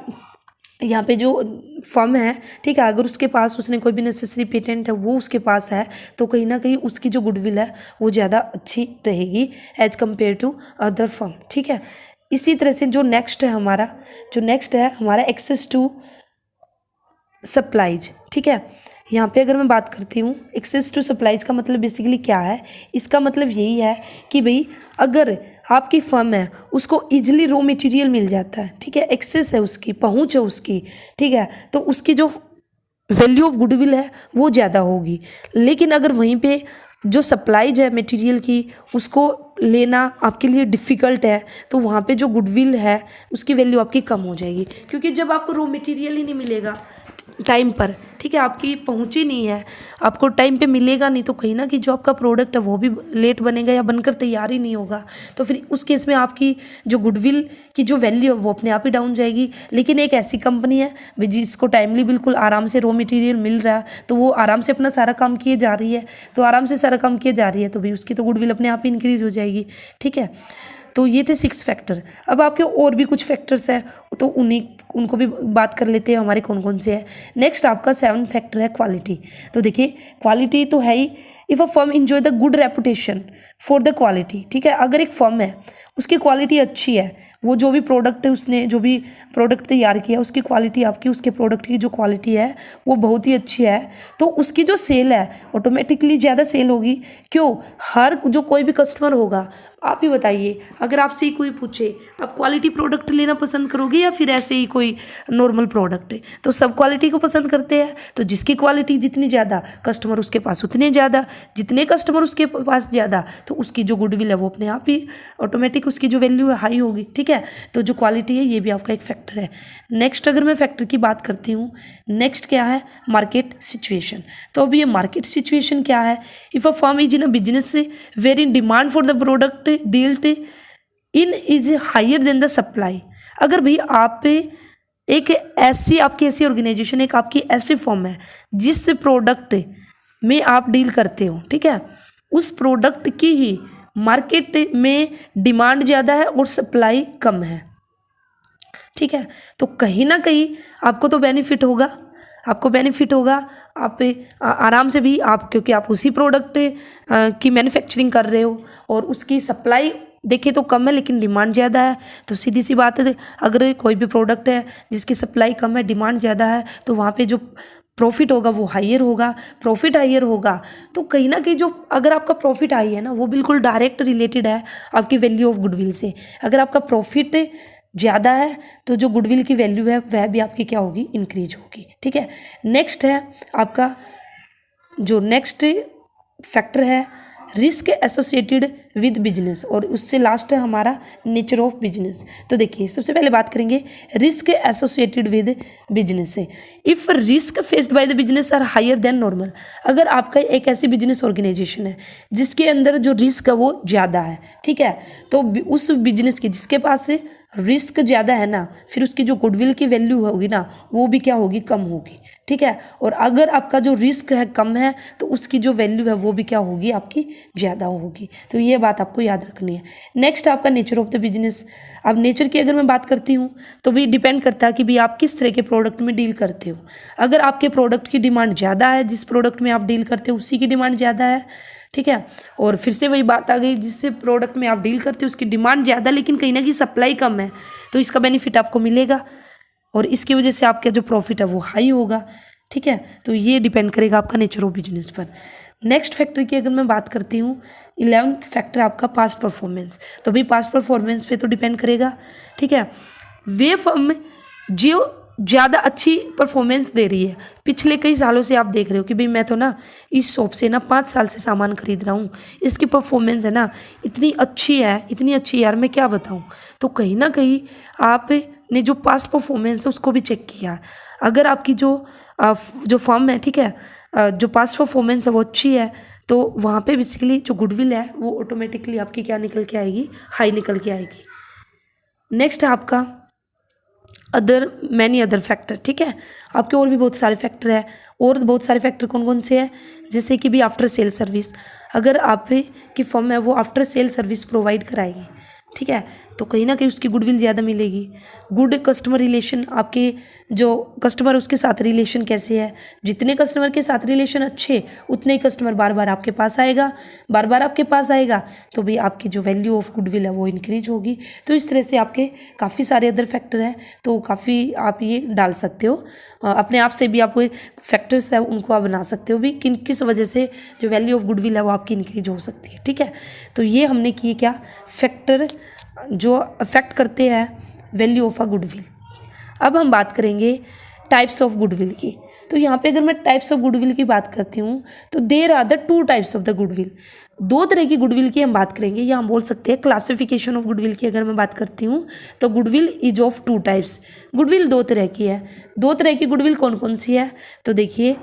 यहाँ पे जो फर्म है, ठीक है, अगर उसके पास उसने कोई भी नेसेसरी पेटेंट है वो उसके पास है, तो कहीं ना कहीं उसकी जो गुडविल है वो ज़्यादा अच्छी रहेगी as compare to other firm, ठीक है। इसी तरह से जो नेक्स्ट है हमारा एक्सेस टू सप्लाईज, ठीक है। यहाँ पे अगर मैं बात करती हूँ एक्सेस टू सप्लाईज का मतलब बेसिकली क्या है, इसका मतलब यही है कि भाई अगर आपकी फर्म है उसको इजीली रॉ मटेरियल मिल जाता है, ठीक है, एक्सेस है उसकी, पहुँच है उसकी, ठीक है, तो उसकी जो वैल्यू ऑफ गुडविल है वो ज़्यादा होगी। लेकिन अगर वहीं पे जो सप्लाईज है मटेरियल की उसको लेना आपके लिए डिफ़िकल्ट है, तो वहाँ पे जो गुडविल है उसकी वैल्यू आपकी कम हो जाएगी, क्योंकि जब आपको रॉ मटेरियल ही नहीं मिलेगा टाइम पर, ठीक है, आपकी पहुँच ही नहीं है, आपको टाइम पे मिलेगा नहीं, तो कहीं ना कहीं जो आपका प्रोडक्ट है वो भी लेट बनेगा या बनकर तैयार ही नहीं होगा। तो फिर उस केस में आपकी जो गुडविल की जो वैल्यू है वो अपने आप ही डाउन जाएगी। लेकिन एक ऐसी कंपनी है भाई जिसको टाइमली बिल्कुल आराम से रॉ मटेरियल मिल रहा है, तो वो आराम से अपना सारा काम किए जा रही है, तो आराम से सारा काम किए जा रही है, तो भाई उसकी तो गुडविल अपने आप ही इंक्रीज हो जाएगी, ठीक है। तो ये थे 6 फैक्टर। अब आपके और भी कुछ फैक्टर्स हैं, तो उनको भी बात कर लेते हैं हमारे कौन कौन से हैं। नेक्स्ट आपका 7 फैक्टर है क्वालिटी। तो देखिए क्वालिटी तो है ही, if a firm enjoy the good reputation for the quality, ठीक है, अगर एक फर्म है उसकी क्वालिटी अच्छी है, वो जो भी प्रोडक्ट है उसने जो भी प्रोडक्ट तैयार किया उसकी क्वालिटी, आपकी उसके प्रोडक्ट की जो क्वालिटी है वो बहुत ही अच्छी है, तो उसकी जो सेल है ऑटोमेटिकली ज़्यादा सेल होगी। क्यों? हर जो कोई भी कस्टमर होगा, आप ही बताइए, अगर आपसे ही कोई पूछे आप क्वालिटी प्रोडक्ट लेना पसंद करोगे या फिर ऐसे ही कोई नॉर्मल प्रोडक्ट है, तो सब क्वालिटी को पसंद करते हैं। तो जिसकी क्वालिटी जितनी ज़्यादा, कस्टमर उसके पास उतने ज़्यादा, जितने कस्टमर उसके पास ज़्यादा, तो उसकी जो गुडविल है वो अपने आप ही ऑटोमेटिक उसकी जो वैल्यू है हाई होगी, ठीक है। तो जो क्वालिटी है ये भी आपका एक फैक्टर है। नेक्स्ट अगर मैं फैक्टर की बात करती हूँ, नेक्स्ट क्या है, मार्केट सिचुएशन। तो अभी ये मार्केट सिचुएशन क्या है, if a firm is in a business where in demand for the product dealt in is higher than the supply. अगर भाई आप एक ऐसी आपकी ऐसी ऑर्गेनाइजेशन, एक आपकी ऐसी फर्म है जिस प्रोडक्ट में आप डील करते हो, ठीक है, उस प्रोडक्ट की ही मार्केट में डिमांड ज़्यादा है और सप्लाई कम है, ठीक है। तो कहीं ना कहीं आपको तो बेनिफिट होगा, आपको बेनिफिट होगा। आप आराम से भी आप, क्योंकि आप उसी प्रोडक्ट की मैन्युफैक्चरिंग कर रहे हो और उसकी सप्लाई देखे तो कम है लेकिन डिमांड ज़्यादा है। तो सीधी सी बात है, अगर कोई भी प्रोडक्ट है जिसकी सप्लाई कम है, डिमांड ज़्यादा है, तो वहाँ पे जो प्रॉफिट होगा वो हायर होगा। प्रॉफिट हायर होगा तो कहीं ना कहीं जो, अगर आपका प्रॉफिट हाई है ना, वो बिल्कुल डायरेक्ट रिलेटेड है आपकी वैल्यू ऑफ गुडविल से। अगर आपका प्रॉफिट ज़्यादा है तो जो गुडविल की वैल्यू है वह भी आपकी क्या होगी, इंक्रीज होगी। ठीक है। नेक्स्ट है आपका जो नेक्स्ट फैक्टर है रिस्क एसोसिएटेड विद बिजनेस, और उससे लास्ट है हमारा नेचर ऑफ बिजनेस। तो देखिए सबसे पहले बात करेंगे रिस्क एसोसिएटेड विद बिजनेस से। If risk faced by the business are higher than normal, अगर आपका एक ऐसी बिजनेस ऑर्गेनाइजेशन है जिसके अंदर जो रिस्क है वो ज़्यादा है, ठीक है, तो उस बिजनेस की जिसके पास से रिस्क ज़्यादा है ना, फिर उसकी जो गुडविल की वैल्यू होगी ना वो भी क्या होगी, कम होगी। ठीक है। और अगर आपका जो रिस्क है कम है तो उसकी जो वैल्यू है वो भी क्या होगी, आपकी ज़्यादा होगी। तो ये बात आपको याद रखनी है। नेक्स्ट आपका नेचर ऑफ द बिजनेस। अब नेचर की अगर मैं बात करती हूँ तो भी डिपेंड करता है कि भाई आप किस तरह के प्रोडक्ट में डील करते हो। अगर आपके प्रोडक्ट की डिमांड ज़्यादा है, जिस प्रोडक्ट में आप डील करते हो उसी की डिमांड ज़्यादा है, ठीक है, और फिर से वही बात आ गई, जिससे प्रोडक्ट में आप डील करते हो उसकी डिमांड ज़्यादा लेकिन कहीं ना कहीं सप्लाई कम है, तो इसका बेनिफिट आपको मिलेगा और इसकी वजह से आपका जो प्रॉफिट है वो हाई होगा। ठीक है। तो ये डिपेंड करेगा आपका नेचर ऑफ बिजनेस पर। नेक्स्ट फैक्टर की अगर मैं बात करती हूँ, 11th फैक्टर आपका पास्ट परफॉर्मेंस। तो भाई पास्ट परफॉर्मेंस पे तो डिपेंड करेगा। ठीक है। वे फर्म जो ज़्यादा अच्छी परफॉर्मेंस दे रही है, पिछले कई सालों से आप देख रहे हो कि भाई मैं तो ना इस शॉप से ना 5 साल से सामान खरीद रहा हूँ, इसकी परफॉर्मेंस है ना इतनी अच्छी है, इतनी अच्छी यार मैं क्या बताऊँ। तो कहीं ना कहीं आपने जो पास्ट परफॉर्मेंस है उसको भी चेक किया। अगर आपकी जो फर्म है, ठीक है, जो पास्ट परफॉर्मेंस है वो अच्छी है, तो वहाँ पे बेसिकली जो गुडविल है वो ऑटोमेटिकली आपकी क्या निकल के आएगी, हाई निकल के आएगी। नेक्स्ट है आपका मैनी अदर फैक्टर। ठीक है। आपके और भी बहुत सारे फैक्टर है, और बहुत सारे फैक्टर कौन कौन से हैं, जैसे कि भी आफ्टर सेल सर्विस। अगर आप की फर्म है वो आफ्टर सेल सर्विस प्रोवाइड कराएगी, ठीक है, तो कहीं ना कहीं उसकी गुडविल ज़्यादा मिलेगी। गुड कस्टमर रिलेशन, आपके जो कस्टमर उसके साथ रिलेशन कैसे है, जितने कस्टमर के साथ रिलेशन अच्छे उतने ही कस्टमर बार बार आपके पास आएगा, बार बार आपके पास आएगा, तो भी आपकी जो वैल्यू ऑफ गुडविल है वो इंक्रीज होगी। तो इस तरह से आपके काफ़ी सारे अदर फैक्टर हैं, तो काफ़ी आप ये डाल सकते हो अपने आप से भी। आप फैक्टर्स है उनको आप बना सकते हो भी किस वजह से जो वैल्यू ऑफ गुडविल है वो आपकी इंक्रीज हो सकती है। ठीक है। तो ये हमने किए क्या, फैक्टर जो अफेक्ट करते हैं वैल्यू ऑफ अ गुडविल। अब हम बात करेंगे टाइप्स ऑफ गुडविल की। तो यहाँ पे अगर मैं टाइप्स ऑफ गुडविल की बात करती हूँ तो there are the 2 types of the goodwill. 2 तरह की गुडविल की हम बात करेंगे, या हम बोल सकते हैं क्लासिफिकेशन ऑफ गुडविल की अगर मैं बात करती हूँ तो goodwill is of 2 types. Goodwill 2 तरह की है। 2 तरह की गुडविल कौन कौन सी है, तो देखिए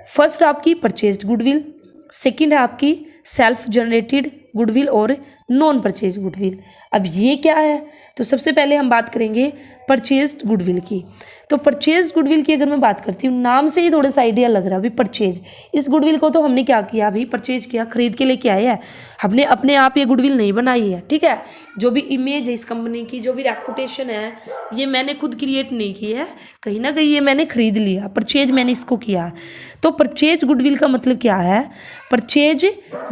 फर्स्ट आपकी परचेज्ड गुडविल, सेकंड है आपकी सेल्फ जनरेटेड गुडविल और नॉन परचेज गुडविल। अब ये क्या है, तो सबसे पहले हम बात करेंगे परचेज्ड गुडविल की। तो परचेज गुडविल की अगर मैं बात करती हूँ, नाम से ही थोड़ा सा आइडिया लग रहा है अभी परचेज। इस गुडविल को तो हमने क्या किया, अभी परचेज किया, खरीद के लेके आए हैं, हमने अपने आप ये गुडविल नहीं बनाई है। ठीक है। जो भी इमेज है इस कंपनी की, जो भी रेपुटेशन है, ये मैंने खुद क्रिएट नहीं की है, कहीं ना कहीं ये मैंने खरीद लिया, परचेज मैंने इसको किया। तो परचेज गुडविल का मतलब क्या है, purchase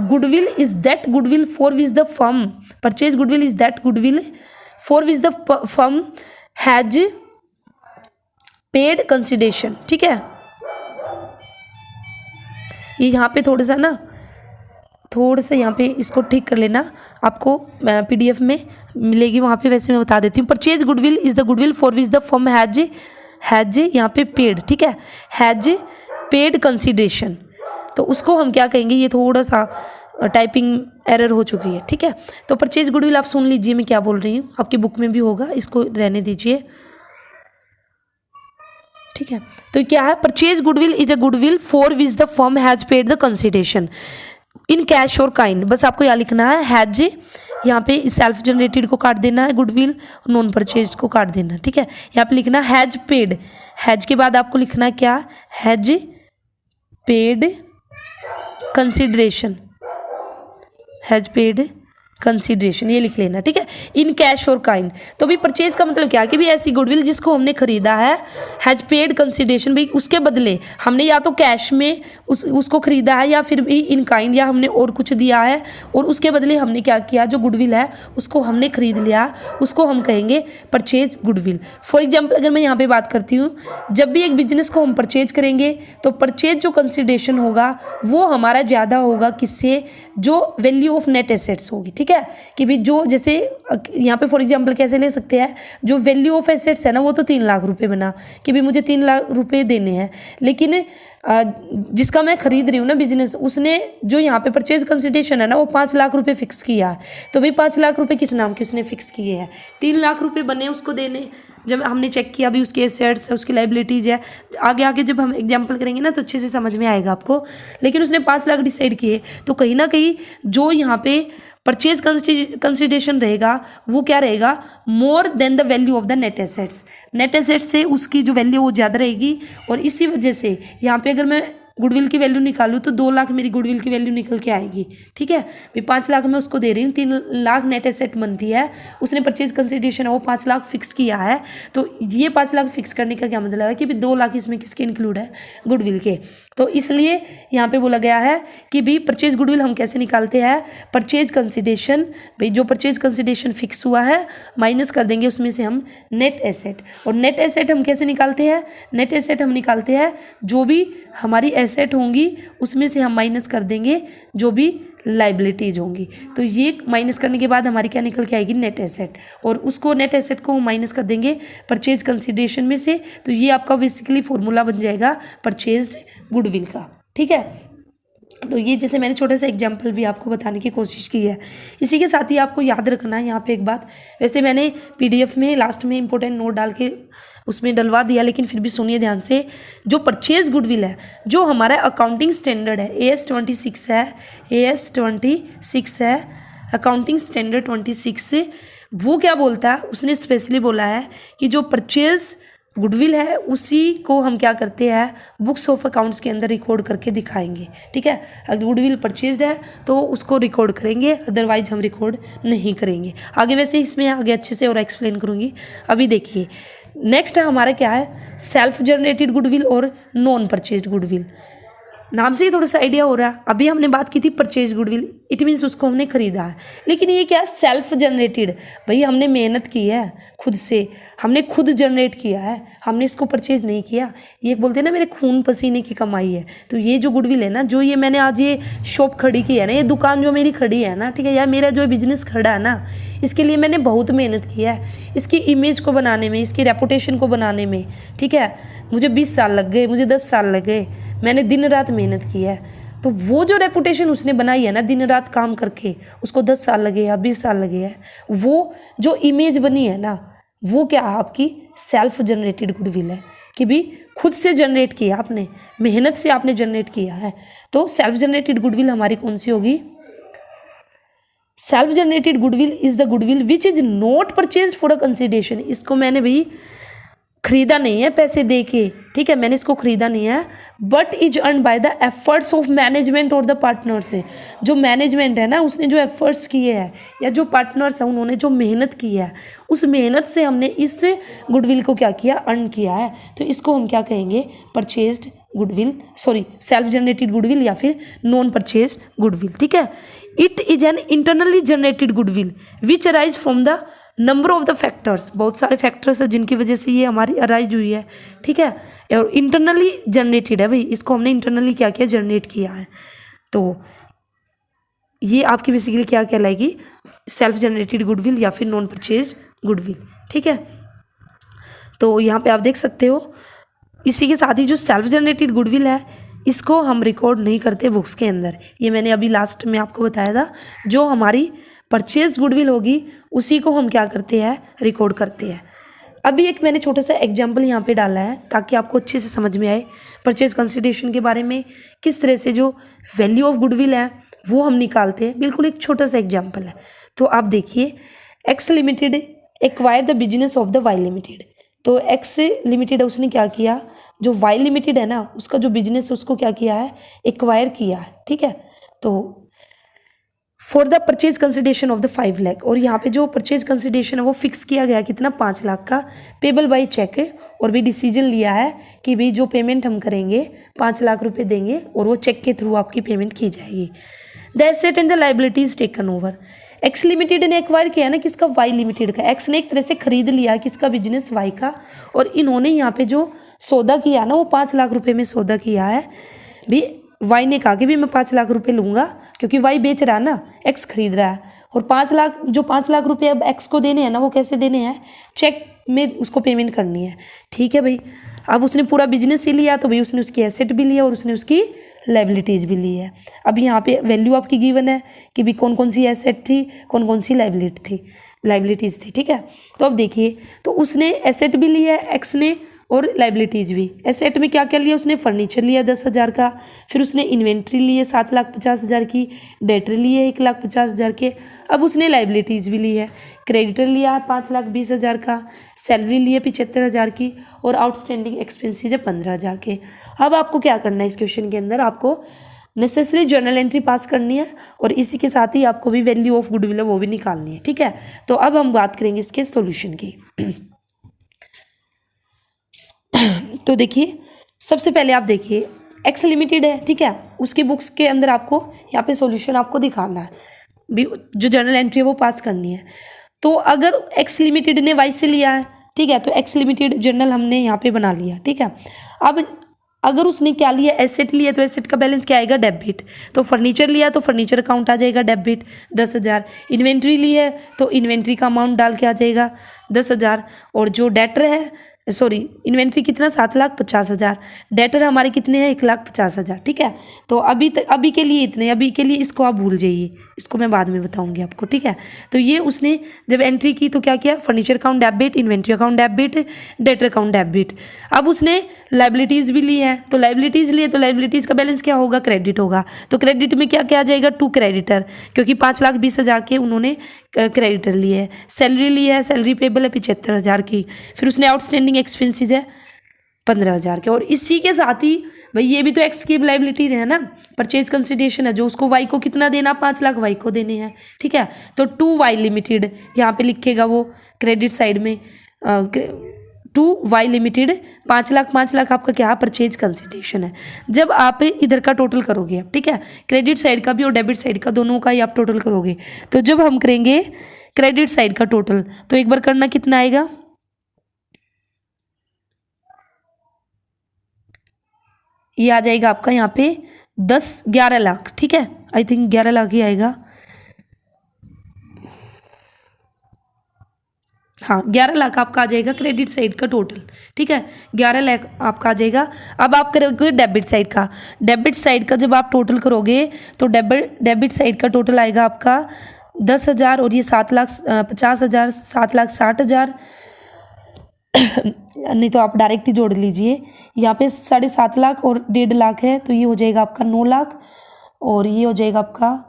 goodwill is that goodwill for which the firm, purchase goodwill is that goodwill for which the firm has paid consideration. ठीक है। ये यहाँ पे थोड़ा सा यहाँ पे इसको ठीक कर लेना, आपको PDF में मिलेगी वहाँ पे, वैसे मैं बता देती हूँ। Purchase goodwill is the goodwill for which the firm has यहाँ पे पेड, ठीक है, हैज पेड कंसिडरेशन। तो उसको हम क्या कहेंगे, ये थोड़ा सा टाइपिंग एरर हो चुकी है। ठीक है। तो परचेज गुडविल आप सुन लीजिए मैं क्या बोल रही हूँ, आपकी बुक में भी होगा, इसको रहने दीजिए। ठीक है। तो क्या है, purchase goodwill is a goodwill for which the firm has paid the consideration in cash और काइंड। बस आपको यहाँ लिखना है हैज, यहाँ पे सेल्फ जनरेटेड को काट देना है गुडविल, नॉन परचेज को काट देना है। ठीक है। यहाँ पे लिखना हैज पेड, हैज के बाद आपको लिखना है क्या, has paid consideration, has paid consideration, ये लिख लेना, ठीक है, इन कैश और काइंड। तो भी परचेज का मतलब क्या है कि भी ऐसी गुडविल जिसको हमने खरीदा है, हैज पेड कंसिडरेशन, भाई उसके बदले हमने या तो कैश में उसको खरीदा है या फिर भी इन काइंड, या हमने और कुछ दिया है और उसके बदले हमने क्या किया, जो गुडविल है उसको हमने खरीद लिया, उसको हम कहेंगे परचेज गुडविल। फॉर एग्जाम्पल अगर मैं यहाँ पे बात करती हूँ, जब भी एक बिजनेस को हम परचेज करेंगे तो परचेज जो कंसिडरेशन होगा वो हमारा ज़्यादा होगा किससे, जो वैल्यू ऑफ नेट एसेट्स होगी, ठीक है, कि भी जो जैसे यहाँ पे फॉर एग्जांपल कैसे ले सकते हैं, जो वैल्यू ऑफ एसेट्स है ना वो तो 3 लाख रुपए बना कि भी मुझे 3 लाख रुपए देने हैं, लेकिन जिसका मैं खरीद रही हूँ ना बिजनेस, उसने जो यहाँ पे परचेज कंसिडरेशन है ना वो 5 लाख रुपए फिक्स किया है। तो भाई 5 लाख रुपए किस नाम के उसने फिक्स किए हैं, 3 लाख रुपए बने उसको देने। जब हमने चेक किया भी उसके एसेट्स है, उसकी लाइबिलिटीज है, आगे आगे जब हम एग्जांपल करेंगे ना तो अच्छे से समझ में आएगा आपको, लेकिन उसने 5 लाख डिसाइड किए, तो कहीं ना कहीं जो यहाँ पे परचेज कंसिडरेशन रहेगा वो क्या रहेगा, more than the value of the net assets. Net assets से उसकी जो वैल्यू वो ज़्यादा रहेगी, और इसी वजह से यहाँ पे अगर मैं गुडविल की वैल्यू निकालूँ तो 2 लाख मेरी गुडविल की वैल्यू निकल के आएगी, ठीक है, भाई 5 लाख मैं उसको दे रही हूँ, 3 लाख नेट एसेट बनती है, उसने परचेज कंसिडरेशन है वो 5 लाख फिक्स किया है, तो ये 5 लाख फिक्स करने का क्या मतलब है कि भाई 2 लाख इसमें किसके इंक्लूड है, गुडविल के। तो इसलिए यहाँ पे बोला गया है कि भाई परचेज गुडविल हम कैसे निकालते हैं, परचेज कंसिडरेशन, भाई जो परचेज कंसिडरेशन फिक्स हुआ है माइनस कर देंगे उसमें से हम नेट एसेट, और नेट एसेट हम कैसे निकालते हैं, नेट एसेट हम निकालते हैं जो भी हमारी एसेट होंगी उसमें से हम माइनस कर देंगे जो भी लाइबिलिटीज होंगी, तो ये माइनस करने के बाद हमारी क्या निकल के आएगी, नेट एसेट, और उसको नेट एसेट को हम माइनस कर देंगे परचेज कंसिडरेशन में से, तो ये आपका बेसिकली फॉर्मूला बन जाएगा परचेज गुडविल का, ठीक है। तो ये जैसे मैंने छोटे सा एग्जांपल भी आपको बताने की कोशिश की है। इसी के साथ ही आपको याद रखना है यहाँ पे एक बात, वैसे मैंने पीडीएफ में लास्ट में इंपॉर्टेंट नोट डाल के उसमें डलवा दिया, लेकिन फिर भी सुनिए ध्यान से, जो परचेज गुडविल है, जो हमारा अकाउंटिंग स्टैंडर्ड है AS 26 है, AS 26 है, अकाउंटिंग स्टैंडर्ड 26, वो क्या बोलता है, उसने स्पेशली बोला है कि जो परचेज गुडविल है उसी को हम क्या करते हैं, बुक्स ऑफ अकाउंट्स के अंदर रिकॉर्ड करके दिखाएंगे, ठीक है। अगर गुडविल परचेज्ड है तो उसको रिकॉर्ड करेंगे, अदरवाइज हम रिकॉर्ड नहीं करेंगे। आगे वैसे इसमें आगे अच्छे से और एक्सप्लेन करूँगी। अभी देखिए नेक्स्ट हमारा क्या है, सेल्फ जनरेटेड गुडविल और नॉन परचेज्ड गुडविल। नाम से ही थोड़ा सा आइडिया हो रहा है। अभी हमने बात की थी परचेज गुडविल, इट मीन्स उसको हमने खरीदा है, लेकिन ये क्या है, सेल्फ जनरेटेड, भाई हमने मेहनत की है खुद से, हमने खुद जनरेट किया है, हमने इसको परचेज नहीं किया। ये बोलते हैं ना मेरे खून पसीने की कमाई है। तो ये जो गुडविल है ना, जो ये मैंने आज ये शॉप खड़ी की है ना, ये दुकान जो मेरी खड़ी है ना, ठीक है, या मेरा जो बिजनेस खड़ा है ना, इसके लिए मैंने बहुत मेहनत की है, इसकी इमेज को बनाने में, इसकी रेपुटेशन को बनाने में, ठीक है, मुझे 20 साल लग गए, मुझे 10 साल लग गए, मैंने दिन रात मेहनत की है। तो वो जो रेपुटेशन उसने बनाई है ना दिन रात काम करके, उसको 10 साल लगे या 20 साल लगे हैं, वो जो इमेज बनी है ना, वो क्या है, आपकी सेल्फ जनरेटेड गुडविल है, कि भी खुद से जनरेट किया आपने, मेहनत से आपने जनरेट किया है। तो सेल्फ जनरेटेड गुडविल हमारी कौन सी होगी, self generated goodwill is the goodwill which is not purchase for a consideration. इसको मैंने भी खरीदा नहीं है पैसे दे के, ठीक है, मैंने इसको खरीदा नहीं है, but is earn by the efforts of management और द पार्टनर्स है। जो मैनेजमेंट है ना, उसने जो एफर्ट्स किए हैं, या जो पार्टनर्स हैं उन्होंने जो मेहनत की है, उस मेहनत से हमने इस गुडविल को क्या किया, अर्न किया है। तो इसको हम क्या कहेंगे, purchased goodwill, sorry self generated goodwill या फिर नॉन परचेज गुडविल, ठीक है। It is an internally generated goodwill which arise from the number of the factors, बहुत सारे फैक्टर्स हैं जिनकी वजह से ये हमारी अराइज हुई है, ठीक है, और इंटरनली जनरेटेड है, भाई इसको हमने इंटरनली क्या किया, जनरेट किया है। तो ये आपकी बेसिकली क्या कहलाएगी, सेल्फ जनरेटेड गुडविल या फिर नॉन परचेज गुडविल, ठीक है। तो यहाँ पे आप देख सकते हो, इसी के साथ ही जो सेल्फ जनरेटेड गुडविल है इसको हम रिकॉर्ड नहीं करते बुक्स के अंदर, ये मैंने अभी लास्ट में आपको बताया था। जो हमारी परचेज गुडविल होगी उसी को हम क्या करते हैं, रिकॉर्ड करते हैं। अभी एक मैंने छोटा सा एग्जांपल यहाँ पे डाला है ताकि आपको अच्छे से समझ में आए परचेज कंसिडरेशन के बारे में, किस तरह से जो वैल्यू ऑफ गुडविल है वो हम निकालते हैं। बिल्कुल एक छोटा सा एग्जांपल है। तो आप देखिए, X limited acquire the business of the Y limited. तो एक्स लिमिटेड उसने क्या किया, जो वाई लिमिटेड है ना उसका जो बिजनेस है उसको क्या किया है, एक्वायर किया है, ठीक है। तो for the purchase consideration of the 5 lakh. और यहाँ पे जो परचेज कंसिडरेशन है वो फिक्स किया गया कितना 5 लाख का, पेबल बाई चेक। और भी डिसीजन लिया है कि भाई जो पेमेंट हम करेंगे 5 लाख रुपए देंगे और वो चेक के थ्रू आपकी पेमेंट की जाएगी। The asset and the liabilities taken over. X limited ने एक्वायर किया ना किसका, वाई लिमिटेड का। एक्स ने एक तरह से खरीद लिया किसका, बिजनेस वाई का। और इन्होंने यहाँ पे जो सौदा किया ना वो 5 लाख रुपए में सौदा किया है। भी वाई ने कहा कि भी मैं 5 लाख रुपए लूँगा, क्योंकि वाई बेच रहा है ना, एक्स खरीद रहा है। और 5 लाख जो 5 लाख रुपए अब एक्स को देने हैं ना, वो कैसे देने हैं, चेक में उसको पेमेंट करनी है। ठीक है भाई, अब उसने पूरा बिजनेस ही लिया तो भाई उसने उसकी एसेट भी लिया और उसने उसकी लाइबिलिटीज भी ली है। अब यहाँ पे वैल्यू आपकी गिवन है कि भी कौन कौन सी एसेट थी, कौन कौन सी लाइबिलिटीज थी। ठीक है, तो अब देखिए, तो उसने एसेट भी लिया है एक्स ने और लाइबिलिटीज भी। एसेट में क्या क्या लिया उसने, फर्नीचर लिया 10,000 का, फिर उसने इन्वेंट्री लिए 7,50,000 की, डेटर लिए 1,50,000 के। अब उसने लाइबिलिटीज भी ली है, क्रेडिटर लिया है 5,20,000 का, सैलरी लिए 75,000 की, और आउटस्टैंडिंग एक्सपेंसेस है 15,000 के। अब आपको क्या करना है इस क्वेश्चन के अंदर, आपको नेसेसरी जर्नल एंट्री पास करनी है और इसी के साथ ही आपको भी वैल्यू ऑफ गुडविल है वो भी निकालनी है। ठीक है, तो अब हम बात करेंगे इसके सॉल्यूशन की। तो देखिए, सबसे पहले आप देखिए एक्स लिमिटेड है, ठीक है, उसकी बुक्स के अंदर आपको यहाँ पे सॉल्यूशन आपको दिखाना है, जो जर्नल एंट्री है वो पास करनी है। तो अगर एक्स लिमिटेड ने वाई से लिया है, ठीक है, तो एक्स लिमिटेड जर्नल हमने यहाँ पे बना लिया। ठीक है, अब अगर उसने क्या लिया, एसेट लिया, तो एसेट का बैलेंस क्या आएगा, डेबिट। तो फर्नीचर लिया तो फर्नीचर अकाउंट आ जाएगा डेबिट 10,000। इन्वेंट्री ली है तो इन्वेंट्री का अमाउंट डाल के आ जाएगा 10,000। और जो डेटर है, सॉरी, इन्वेंट्री कितना 7,50,000, डेटर हमारे कितने हैं 1,50,000। ठीक है, तो अभी के लिए इतने, अभी के लिए इसको आप भूल जाइए, इसको मैं बाद में बताऊंगी आपको। ठीक है, तो ये उसने जब एंट्री की तो क्या किया, furniture account debit, inventory account debit, debtor account debit. अब उसने लाइबिलिटीज़ भी ली है, तो लाइबिलिटीज़ लिए तो लाइबिलिटीज़ का बैलेंस क्या होगा, क्रेडिट होगा। तो क्रेडिट में क्या क्या आ जाएगा, टू क्रेडिटर, क्योंकि 5,20,000 के उन्होंने क्रेडिटर लिए है। सैलरी ली है, सैलरी पेबल है 75,000 की। फिर उसने आउटस्टैंडिंग एक्सपेंसेस है 15,000 के। और इसी के साथ ही भाई ये भी तो एक्स की लाइबिलिटी है ना, परचेज कंसिडरेशन है, जो उसको वाई को कितना देना, 5 लाख वाई को देने हैं। ठीक है, तो टू वाई लिमिटेड यहाँ पे लिखेगा वो क्रेडिट साइड में, टू वाई लिमिटेड 5 लाख आपका क्या है, परचेज कंसिडरेशन है। जब आप इधर का टोटल करोगे, ठीक है, क्रेडिट साइड का भी और डेबिट साइड का, दोनों का ही आप टोटल करोगे, तो जब हम करेंगे क्रेडिट साइड का टोटल, तो एक बार करना कितना आएगा, ये आ जाएगा आपका यहाँ पे 11 लाख। ठीक है, आई थिंक 11 लाख ही आएगा, हाँ 11 लाख आपका आ जाएगा क्रेडिट साइड का टोटल। ठीक है, 11 लाख आपका आ जाएगा। अब आप करोगे डेबिट साइड का, डेबिट साइड का जब आप टोटल करोगे तो डेबिट साइड का टोटल आएगा आपका 10,000 और ये 7,50,000, 7,60,000 नहीं तो आप डायरेक्ट ही जोड़ लीजिए, यहाँ पे 7.5 लाख और 1.5 लाख है, तो ये हो जाएगा आपका 9 लाख और ये हो जाएगा आपका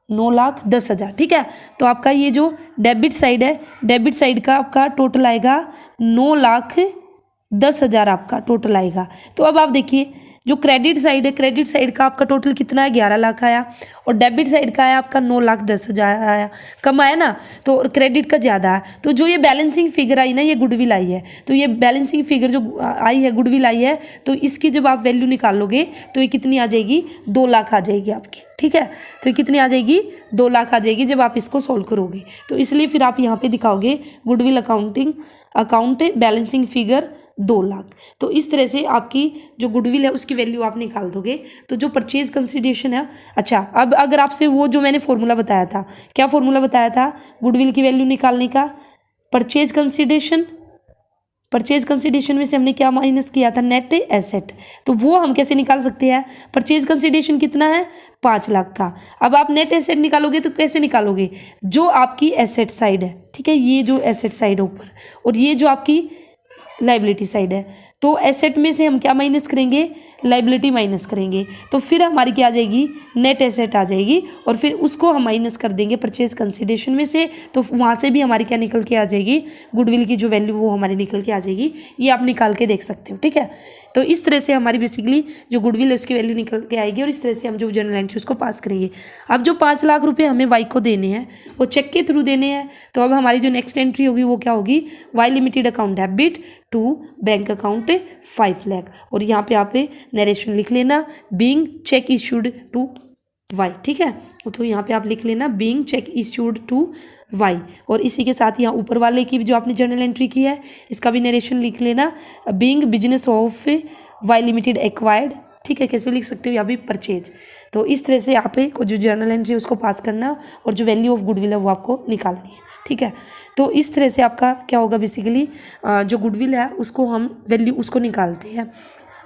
9,10,000। ठीक है, तो आपका ये जो डेबिट साइड है, डेबिट साइड का आपका टोटल आएगा 9,10,000 आपका टोटल आएगा। तो अब आप देखिए, जो क्रेडिट साइड है, क्रेडिट साइड का आपका टोटल कितना है, 11 लाख आया, और डेबिट साइड का आया आपका 9,10,000 आया, कम आया ना, तो क्रेडिट का ज़्यादा है। तो जो ये बैलेंसिंग फिगर आई ना, ये गुडविल आई है, तो ये बैलेंसिंग फिगर जो आई है, गुडविल आई है, तो इसकी जब आप वैल्यू निकालोगे तो ये कितनी आ जाएगी, 2 लाख आ जाएगी आपकी। ठीक है, तो ये कितनी आ जाएगी, 2 लाख आ जाएगी जब आप इसको सोल्व करोगे। तो इसलिए फिर आप यहाँ पे दिखाओगे goodwill account balancing figure 2 lakh. तो इस तरह से आपकी जो गुडविल है उसकी वैल्यू आप निकाल दोगे। तो जो परचेज कंसिडरेशन है, अच्छा अब अगर आपसे वो जो मैंने फॉर्मूला बताया था, क्या फॉर्मूला बताया था गुडविल की वैल्यू निकालने का, परचेज कंसिडरेशन में से हमने क्या माइनस किया था, नेट एसेट। तो वो हम कैसे निकाल सकते हैं, परचेज कंसिडरेशन कितना है, 5 लाख का। अब आप नेट एसेट निकालोगे तो कैसे निकालोगे, जो आपकी एसेट साइड है, ठीक है, ये जो एसेट साइड है ऊपर, और ये जो आपकी लाइबिलिटी साइड है, तो एसेट में से हम क्या माइनस करेंगे, लाइबिलिटी माइनस करेंगे तो फिर हमारी क्या आ जाएगी, नेट एसेट आ जाएगी, और फिर उसको हम माइनस कर देंगे परचेज कंसिडरेशन में से, तो वहाँ से भी हमारी क्या निकल के आ जाएगी, गुडविल की जो वैल्यू वो हमारी निकल के आ जाएगी। ये आप निकाल के देख सकते हो, ठीक है। तो इस तरह से हमारी बेसिकली जो गुडविल है उसकी वैल्यू निकल के आएगी, और इस तरह से हम जो जर्नल एंट्री उसको पास करेंगे। अब जो 5 लाख रुपए हमें वाई को देने हैं वो चेक के थ्रू देने हैं, तो अब हमारी जो नेक्स्ट एंट्री होगी वो क्या होगी, Y limited account debit to bank account 5 lakh, और यहाँ पे आप नरेशन लिख लेना, being cheque issued to Y, ठीक है। तो यहाँ पे आप लिख लेना being cheque issued to Y, और इसी के साथ यहाँ ऊपर वाले की जो आपने जर्नल एंट्री की है इसका भी नरेशन लिख लेना, being business of Y limited acquired, ठीक है। कैसे लिख सकते हो, यहाँ भी परचेज। तो इस तरह से आप को जो जर्नल एंट्री उसको पास करना, और जो वैल्यू ऑफ गुडविल है वो आपको निकालनी है, ठीक है। तो इस तरह से आपका क्या होगा, बेसिकली जो गुडविल है उसको हम वैल्यू उसको निकालते हैं।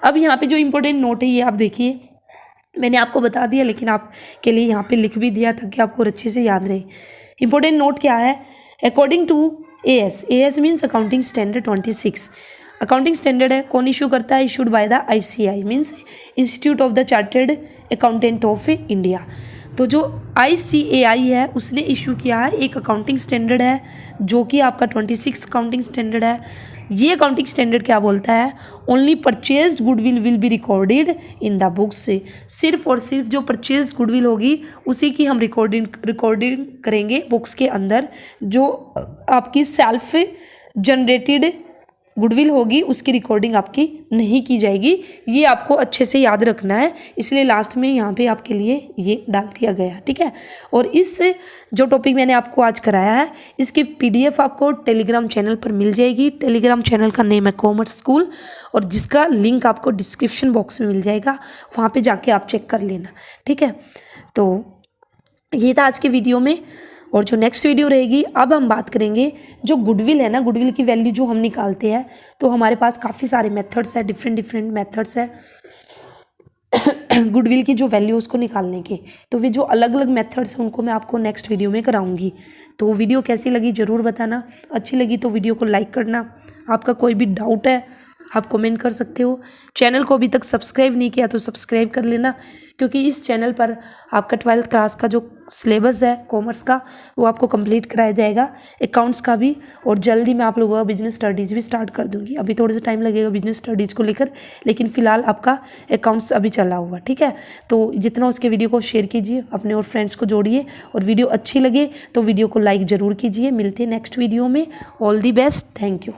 अब यहाँ पे जो इंपॉर्टेंट नोट है ये आप देखिए, मैंने आपको बता दिया लेकिन आपके लिए यहाँ पे लिख भी दिया ताकि आपको अच्छे से याद रहे। इंपॉर्टेंट नोट क्या है, according to AS means accounting standard 26, accounting standard है, कौन इशू करता है, issued by the ICAI means institute of the chartered accountant of India. तो जो ICAI है उसने इशू किया है एक अकाउंटिंग स्टैंडर्ड है जो कि आपका 26 अकाउंटिंग स्टैंडर्ड है। ये अकाउंटिंग स्टैंडर्ड क्या बोलता है, only purchase goodwill will be recorded in the books, से सिर्फ और सिर्फ जो परचेज गुडविल होगी उसी की हम रिकॉर्डिंग करेंगे बुक्स के अंदर। जो आपकी सेल्फ जनरेटेड गुडविल होगी उसकी रिकॉर्डिंग आपकी नहीं की जाएगी, ये आपको अच्छे से याद रखना है, इसलिए लास्ट में यहाँ पे आपके लिए ये डाल दिया गया, ठीक है। और इस जो टॉपिक मैंने आपको आज कराया है इसकी PDF आपको टेलीग्राम चैनल पर मिल जाएगी। टेलीग्राम चैनल का नेम है कॉमर्स स्कूल, और जिसका लिंक आपको डिस्क्रिप्शन बॉक्स में मिल जाएगा, वहाँ पर जाके आप चेक कर लेना, ठीक है। तो ये था आज के वीडियो में, और जो नेक्स्ट वीडियो रहेगी अब हम बात करेंगे जो गुडविल है ना, गुडविल की वैल्यू जो हम निकालते हैं, तो हमारे पास काफ़ी सारे मेथड्स है, डिफरेंट मेथड्स है गुडविल की जो वैल्यू उसको निकालने के। तो वे जो अलग अलग मेथड्स हैं उनको मैं आपको नेक्स्ट वीडियो में कराऊंगी। तो वीडियो कैसी लगी ज़रूर बताना, अच्छी लगी तो वीडियो को लाइक करना, आपका कोई भी डाउट है आप कमेंट कर सकते हो। चैनल को अभी तक सब्सक्राइब नहीं किया तो सब्सक्राइब कर लेना, क्योंकि इस चैनल पर आपका 12th क्लास का जो सिलेबस है कॉमर्स का वो आपको कंप्लीट कराया जाएगा, अकाउंट्स का भी, और जल्दी मैं आप लोगों का बिजनेस स्टडीज़ भी स्टार्ट कर दूंगी। अभी थोड़ा सा टाइम लगेगा बिजनेस स्टडीज़ को लेकर, लेकिन फ़िलहाल आपका अकाउंट्स अभी चला हुआ, ठीक है। तो जितना उसके वीडियो को शेयर कीजिए, अपने और फ्रेंड्स को जोड़िए, और वीडियो अच्छी लगे तो वीडियो को लाइक ज़रूर कीजिए। मिलते हैं नेक्स्ट वीडियो में, all the best, thank you.